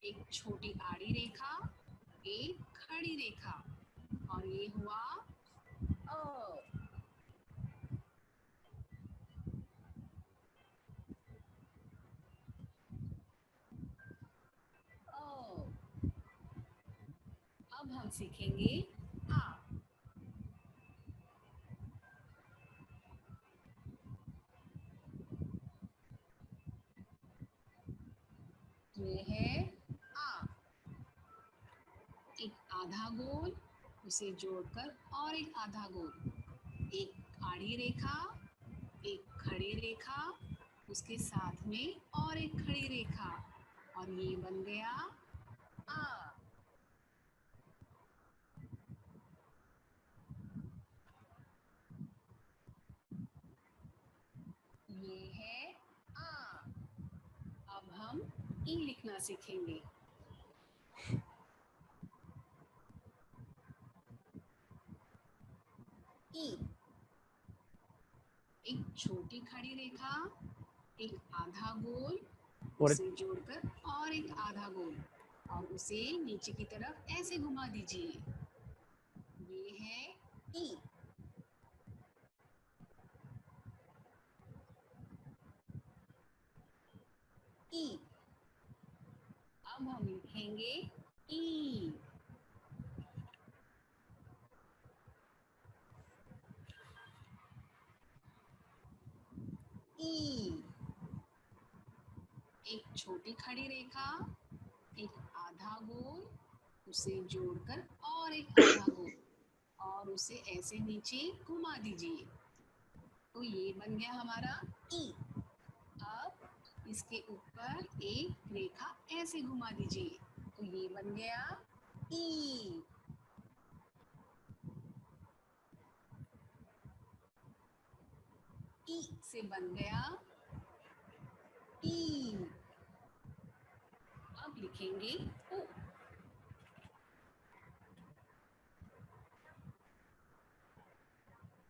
एक छोटी आड़ी रेखा, एक खड़ी रेखा, और ये हुआ अ. अब हम सीखेंगे आ. ये है आ. एक आधा गोल, उसे जोड़कर और एक आधा गोल, एक आड़ी रेखा, एक खड़ी रेखा, उसके साथ में और एक खड़ी रेखा, और ये बन गया आ. ये है आ. अब हम ई लिखना सीखेंगे. ई. एक छोटी खड़ी रेखा, एक आधा गोल, उसे जोड़कर और एक आधा गोल, और उसे नीचे की तरफ ऐसे घुमा दीजिए. ये है ई. ई. अब हम लिखेंगे ई. ई। एक छोटी खड़ी रेखा, एक आधा गोल, उसे जोड़कर और एक आधा गोल और उसे ऐसे नीचे घुमा दीजिए। तो ये बन गया हमारा ई। अब इसके ऊपर एक रेखा ऐसे घुमा दीजिए, तो ये बन गया ई। ई से बन गया ई। अब लिखेंगे ओ।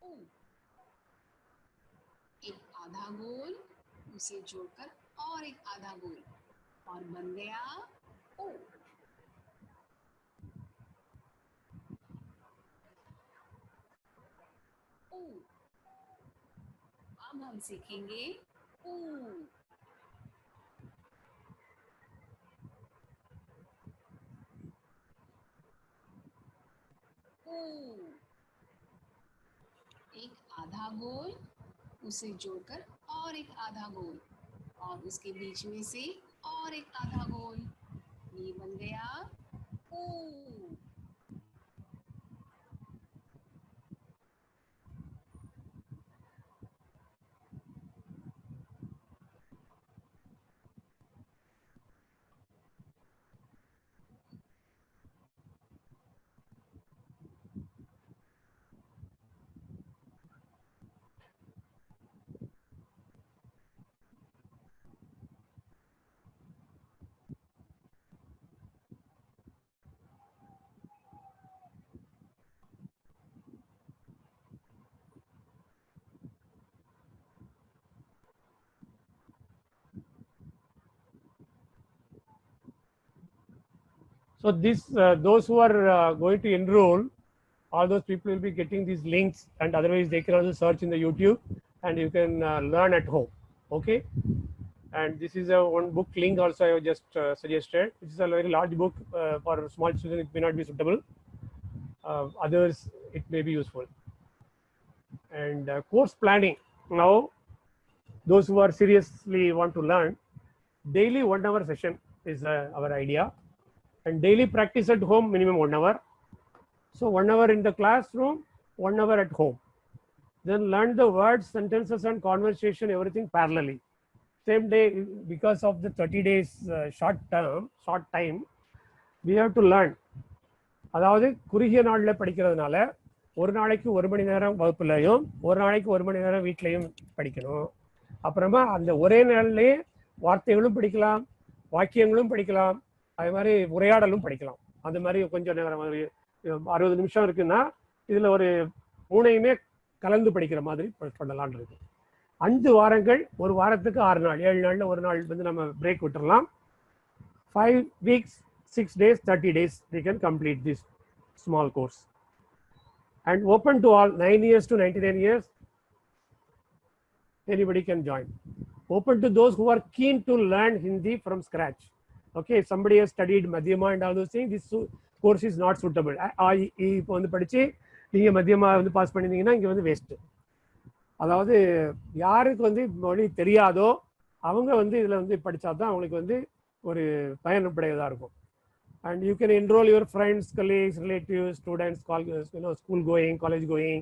ओ। एक आधा गोल, उसे जोड़कर और एक आधा गोल और बन गया ओ। ओ। अब हम सीखेंगे ऊ। ऊ। एक आधा गोल, उसे जोड़कर और एक आधा गोल और उसके बीच में से और एक आधा गोल, ये बन गया ऊ। So this those who are going to enroll, all those people will be getting these links, and otherwise they can also search in the YouTube and you can learn at home. Okay. And this is a one book link also I have just suggested. This is a very large book for small children. It may not be suitable. Others it may be useful. And course planning. Now, those who are seriously want to learn, daily 1 hour session is our idea, and daily practice at home minimum 1 hour. So 1 hour in the classroom, 1 hour at home. Then learn the words, sentences, and conversation, everything parallelly. Same day, because of the 30 days short time, we have to learn. அதாவது குறுகிய நாளில் படிக்கிறதுனால ஒரு நாளைக்கு 1 மணி நேரம் வகுப்புலையும் ஒரு நாளைக்கு 1 மணி நேரம் வீட்லையும் படிக்கணும். அப்புறமா அந்த ஒரே நாள்லயே வார்த்தைகளும் படிக்கலாம், வாக்கியங்களும் படிக்கலாம், அது மாதிரி உரையாடலும் படிக்கலாம். அந்த மாதிரி கொஞ்சம் நேரம் 60 நிமிஷம் இருக்குன்னா இதுல ஒரு 3யுமே கலந்து படிக்கிற மாதிரி பண்ணலாம்னு இருக்கு. 5 வாரங்கள், ஒரு வாரத்துக்கு 6 நாள், 7 நாள்ல ஒரு நாள் வந்து நம்ம பிரேக் விட்டுறலாம். 5 weeks, 6 days, 30 days, they can complete this small course. And open to all, 9 years to 99 years, anybody can join. Open to those who are keen to learn Hindi from scratch. Okay, if somebody has studied Madhyama and all those things, this course is not suitable. இப்போ வந்து படிச்சு நீங்க மத்தியமா வந்து pass பண்ணிருந்தீங்கன்னா இங்க வந்து waste. அதாவது யாருக்கு வந்து மொழி தெரியாதோ அவங்க வந்து இதுல வந்து படிச்சாதான் அவங்களுக்கு வந்து ஒரு பயனுடையதா இருக்கும். And you can enroll your friends, colleagues, relatives, students, school going, college going,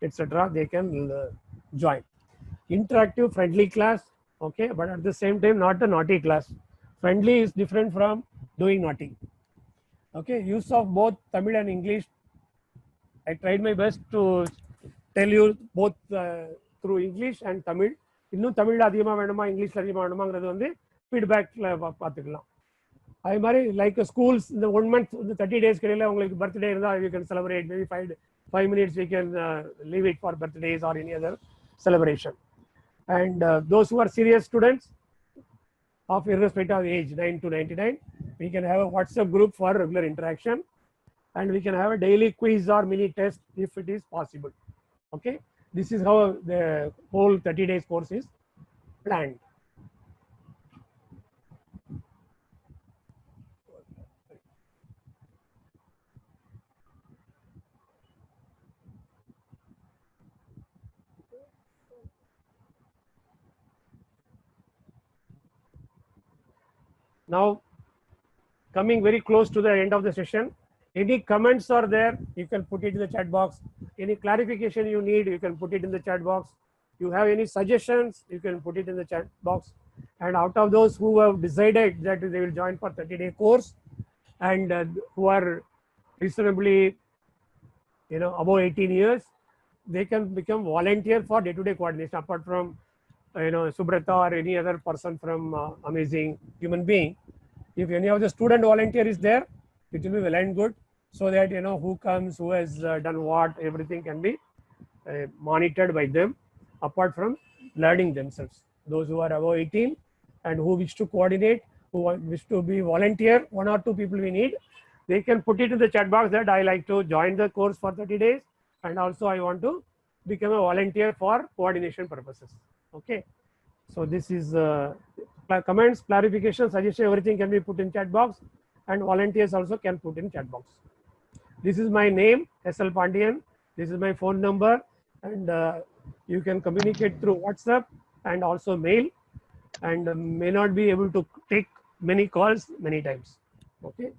etc. They can join. Interactive, friendly class, okay, but at the same time not a naughty class. Friendly is different from doing naughty. Okay, use of both Tamil and English. I tried my best to tell you both through English and Tamil. இன்னும் தமிழ்ல அதிகமா வேணுமா இங்கிலீஷ்ல அதிகமா வேணுமாங்கிறது வந்து ஃபீட்பேக்ல பார்த்துக்கலாம். அதே மாதிரி லைக் ஸ்கூல்ஸ் இந்த 1 month இந்த 30 days கிடையில உங்களுக்கு பர்த்டே இருந்தா you can celebrate maybe 5 minutes we can leave it for birthdays or any other celebration. And those who are serious students of irrespective of age 9 to 99, we can have a WhatsApp group for regular interaction, and we can have a daily quiz or mini test if it is possible. Okay, this is how the whole 30 days course is planned. Now, coming very close to the end of the session, any comments are there, you can put it in the chat box. Any clarification you need, you can put it in the chat box. You have any suggestions, you can put it in the chat box. And out of those who have decided that they will join for 30-day course and who are reasonably, above 18 years, they can become volunteer for day-to-day coordination. Apart from, Subrata or any other person from Amazing Human Being, if any of the student volunteer is there, it will be well and good, so that who comes, who has done what, everything can be monitored by them. Apart from learning themselves, those who are above 18 and who wish to coordinate, who wish to be volunteer, 1 or 2 people we need, they can put it in the chat box that I like to join the course for 30 days and also I want to become a volunteer for coordination purposes. Okay, so this is comments, clarification, suggestion, everything can be put in chat box, and volunteers also can put in chat box. This is my name, SL Pandian. This is my phone number, and you can communicate through WhatsApp and also mail, and may not be able to take many calls many times. Okay.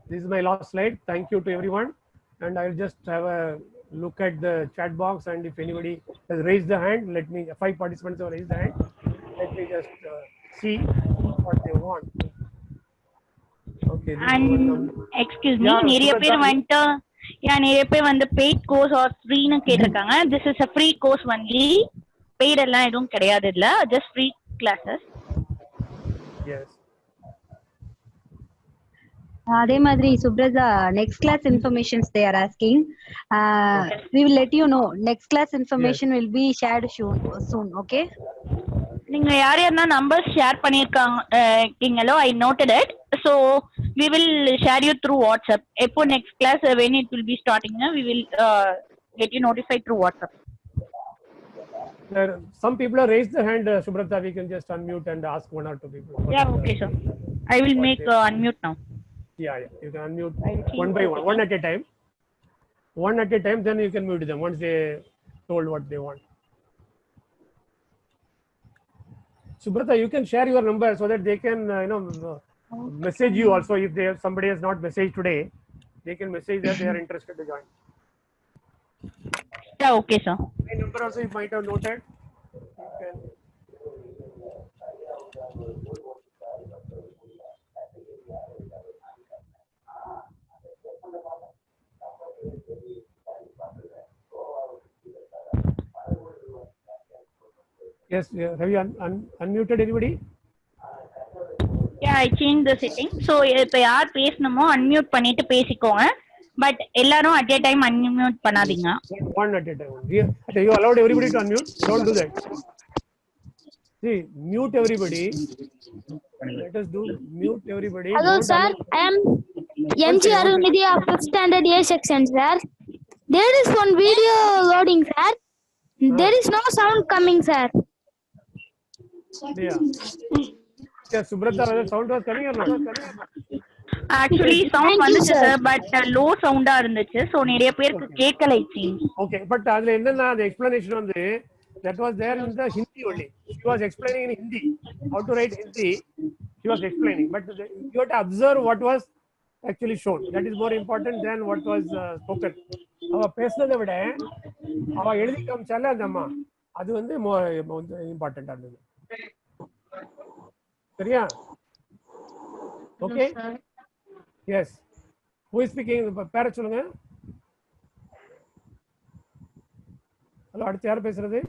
This is my last slide. Thank you to everyone, and I'll just have a look at the chat box, and if anybody has raised the hand, let me. 5 participants have raised the hand. Let me just see what they want. Okay. And excuse me, Yeah, நிறைய பேர் Subrata, வந்துட்டு நிறைய பேர் வந்து paid course or ஃப்ரீன்னு கேட்டிருக்காங்க. This is a free course only. Paid எல்லாம் எதுவும் கிடையாது இல்ல, just free classes. Yes. அதே மாதிரி Subrata, next class informations they are asking. We will let you know. Next class information will be shared soon. Okay. நீங்க யார் யாரெல்லாம் நம்பர்ஸ் ஷேர் பண்ணிருக்கீங்களோ I noted it. So we will share you through WhatsApp. எப்போ next class when it will be starting, we will get you notified through WhatsApp. Some people have raised the hand, Subrata. We can just unmute and ask 1 or 2 people. Yeah, okay, sir. I will make unmute now. Yeah. You can unmute one by one, one at a time. One at a time, then you can mute them once they told what they want. Subrata, you can share your number so that they can, message you also. If somebody has not messaged today, they can message that they are interested to join. Yeah, okay, sir. My number also you might have noted. You can. Yes, have you unmuted anybody? Yeah, I changed the setting. So இப்ப யார் பேசணுமோ unmute பண்ணிட்டு பேசிக்கோங்க. But எல்லாரும் at a time unmute பண்ணாதீங்க. One at a time. You allowed everybody to unmute? Don't do that. See, mute everybody. Let us do mute everybody. Hello, Don't sir. I am MG Arunidhi of 5th standard A section, sir. There is one video loading, sir. There is no sound coming, sir. Yeah. Yeah, Subrata, whether sound was coming or not? Actually sound Thank you, வந்துச்சு sir. sir, but low sound-ஆ இருந்துச்சு. So நிறைய பேருக்கு கேட்கல it seems. Okay, but அதுல என்னன்னா the explanation வந்து that was there in the Hindi only. She was explaining in Hindi how to write Hindi. She was explaining, but you have to observe what was actually shown. That is more important than what was spoken. அவ பேசுனதை விட அவ எழுதி காமிச்சால அந்த அம்மா, அது வந்து இம்பார்ட்டண்டா இருந்தது. சரியா? Okay. Yes. Who is speaking? பேர சொல்லுங்க. ஹலோ, அடுத்து யார் பேசுறது?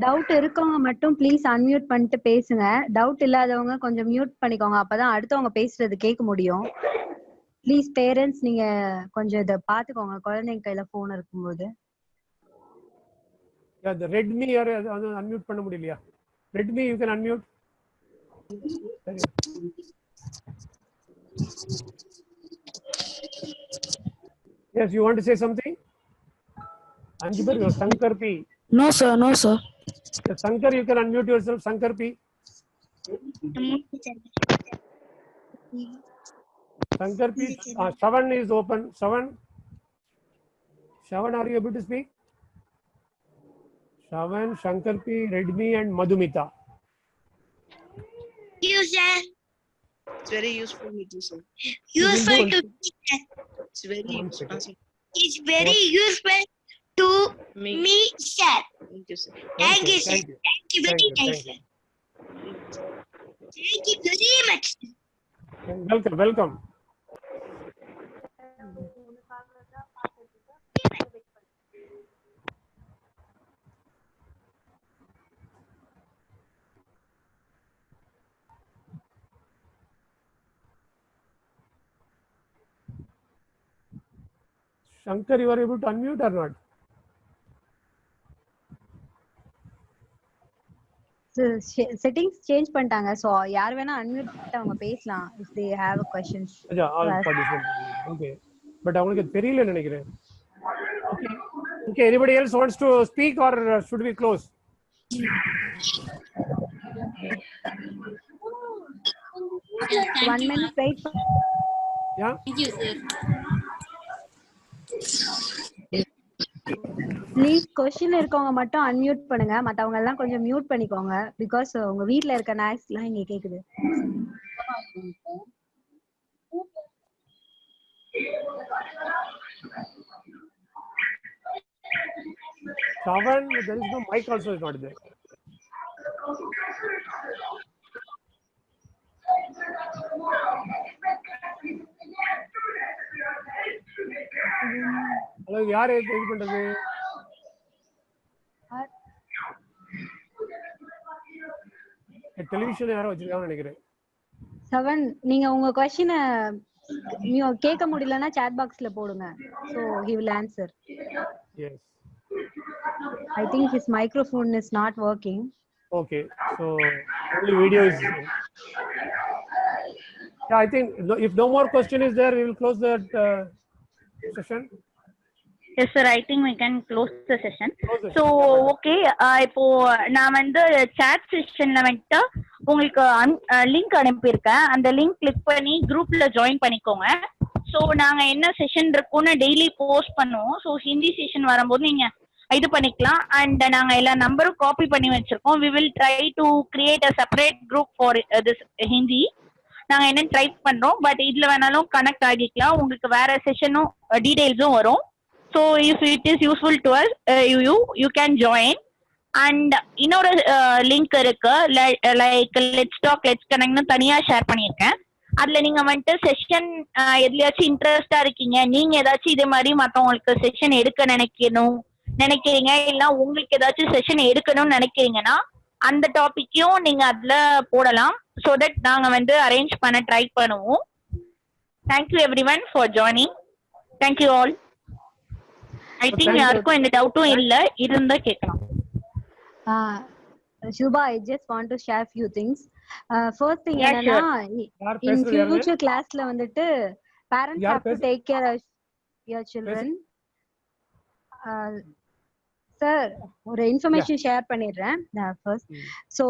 டவுட் இருக்கவங்க மட்டும் ப்ளீஸ் அன்மியூட் பண்ணிட்டு பேசுங்க. டவுட் இல்லாதவங்க கொஞ்சம் மியூட் பண்ணிக்கோங்க, அப்பதான் அடுத்தவங்க பேசுறது கேட்க முடியும். ப்ளீஸ் பேரண்ட்ஸ், நீங்க கொஞ்சம் இதை பாத்துக்கோங்க குழந்தைங்க கையில போன் இருக்கும்போது. The Redmi யாரு அன்மியூட் பண்ண முடியலையா? Redmi you can unmute. Yes, you want to say something? Anjubar, Sankar P. No, sir. No, sir. Sankar, you can unmute yourself. Sankar P. Sankar P. Shavan is open. Shavan, are you able to speak? Shravan, Shankar P, Redmi, and Madhumita. You, sir. It's very useful meeting, sir. Useful One to second. It's very One useful. second. it's very useful to Me. me, sir. Thank you, sir. Thank you, sir. Thank you. Thank you very Thank you. much, sir. Thank you very much. Welcome, welcome. Shankar, you are able to unmute or not? Settings change பண்ணிட்டாங்க so யார் வேணா unmute அவங்க பேசலாம் if they have a questions. Yeah, all Yes. participants. Okay. But அவங்களுக்கு தெரியல நினைக்கிறேன். Okay. Okay, anybody else wants to speak or should we close? One minute wait. Yeah. Thank you, sir. Please question இருக்கவங்க மட்டும் unmute பண்ணுங்க மத்தவங்க எல்லாம் கொஞ்சம் mute பண்ணிக்கோங்க பிகாஸ் உங்க வீட்ல இருக்க நாய்ஸ் எல்லாம் இங்க கேக்குது. Shravan, there is no mic also is not there. Hello, யார் இது பண்றது? டெலிவிஷன் யாரோ வச்சிருக்காங்கன்னு நினைக்கிறேன். செவன் நீங்க உங்க கொஸ்டினை கேட்க முடியலன்னா chat பாக்ஸ்ல போடுங்க so he will answer. Yes. I think his microphone is not working. Okay. So only video is. Yeah, I think if no more question is there, we will close that session. Yes sir, I think we can close the session. Close the So session. okay, இப்போ நான் வந்து chat sessionல வந்துட்டு உங்களுக்கு link அனுப்பியிருக்கேன். அந்த link click பண்ணி குரூப்ல join பண்ணிக்கோங்க. ஸோ நாங்க என்ன செஷன் இருக்கும்னு டெய்லி போஸ்ட் பண்ணுவோம். ஸோ ஹிந்தி செஷன் வரும்போது நீங்க இது பண்ணிக்கலாம். அண்ட் நாங்க எல்லா நம்பரும் காப்பி பண்ணி வச்சிருக்கோம். we will try to create a separate group for this Hindi. நாங்க என்ன ட்ரை பண்றோம். பட் இதுல வேணாலும் கனெக்ட் ஆகிக்கலாம். உங்களுக்கு வேற செஷனும் டீடைல்ஸும் வரும். So if it is useful to us, you can join. And இன்னொரு லிங்க் இருக்கு லைக் லெட்ஸ் டாக் லெட்ஸ் கனெக்ட்னு தனியா ஷேர் பண்ணியிருக்கேன். அதுல நீங்க வந்துட்டு செஷன் எதுலயாச்சும் இன்ட்ரெஸ்டா இருக்கீங்க, நீங்க ஏதாச்சும் இதே மாதிரி மத்தவங்களுக்கு செஷன் எடுக்க நினைக்கிறீங்க, இல்ல உங்களுக்கு ஏதாச்சும் செஷன் எடுக்கணும்னு நினைக்கிறீங்கன்னா அந்த டாபிக்கையும் நீங்க அதுல போடலாம். ஸோ தட் நாங்க வந்து அரேஞ்ச் பண்ண ட்ரை பண்ணுவோம். Thank you every one for joining. Thank you all. I think யாருக்கும் எந்த டவுட்டும் இல்ல, இருந்தா கேட்கலாம். Shubha, I just want to share few things. First thing Yeah, என்னன்னா யார் in பேசுறது யாரு? future classல வந்துட்டு parents யார் have to take care of your children. Sir ஒரு இன்ஃபர்மேஷன் ஷேர் பண்ணிடுறேன் ஃபர்ஸ்ட். ஸோ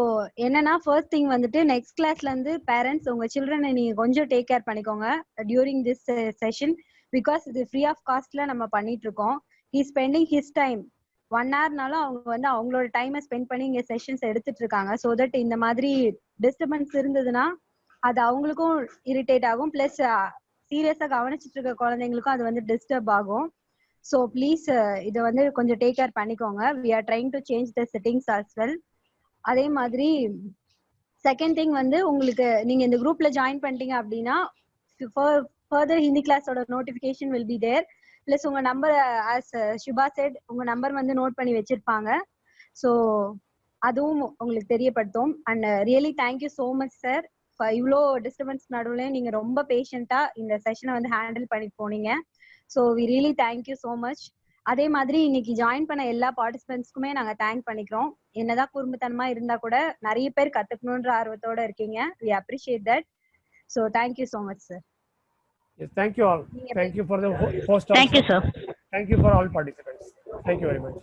என்னன்னா ஃபர்ஸ்ட் திங் வந்துட்டு நெக்ஸ்ட் கிளாஸ்ல இருந்து பேரண்ட்ஸ் உங்க சில்ட்ரனை நீங்க கொஞ்சம் டேக் கேர் பண்ணிக்கோங்க டியூரிங் திஸ் செஷன். பிகாஸ் இது ஃப்ரீ ஆஃப் காஸ்ட்ல நம்ம பண்ணிட்டு இருக்கோம். ஹி ஸ்பெண்டிங் ஹிஸ் டைம் 1 ஹவர்னாலும் அவங்க வந்து அவங்களோட டைமை ஸ்பெண்ட் பண்ணி இங்க செஷன்ஸ் எடுத்துட்டு இருக்காங்க. ஸோ தட் இந்த மாதிரி டிஸ்டர்பன்ஸ் இருந்ததுன்னா அது அவங்களுக்கும் இரிட்டேட் ஆகும், பிளஸ் சீரியஸா கவனிச்சிட்டு இருக்க குழந்தைங்களுக்கும் அது வந்து டிஸ்டர்ப் ஆகும். ஸோ ப்ளீஸ் இதை வந்து கொஞ்சம் டேக் கேர் பண்ணிக்கோங்க. We are trying to change the settings as well. அதே மாதிரி செகண்ட் திங் வந்து உங்களுக்கு நீங்க இந்த குரூப்ல ஜாயின் பண்ணிட்டீங்க அப்படின்னா ஃபர்தர் ஹிந்தி கிளாஸோட notification will be there. Plus உங்க நம்பர் ஆஸ் சுபா செட் உங்க நம்பர் வந்து நோட் பண்ணி வச்சிருப்பாங்க. ஸோ அதுவும் உங்களுக்கு தெரியப்படுத்தும். And really thank you so much sir. இவ்வளோ டிஸ்டர்பன்ஸ் நடுவில் நீங்க ரொம்ப பேஷண்டா இந்த செஷனை வந்து ஹேண்டில் பண்ணி போனீங்க. So we really thank you so much. அதே மாதிரி இன்னைக்கு ஜாயின் பண்ண எல்லா பார்ட்டிசிபென்ட்ஸ்க்குமே நாங்க தேங்க் பண்ணிக்கிறோம். என்னதான் குறும்புத்தனமா இருந்தா கூட நிறைய பேர் கத்துக்கணுன்ற ஆர்வத்தோட இருக்கீங்க. We appreciate that. So thank you so much sir. Yes, thank you all. Thank you for the host also. Thank you sir. Thank you for all participants. Thank you very much.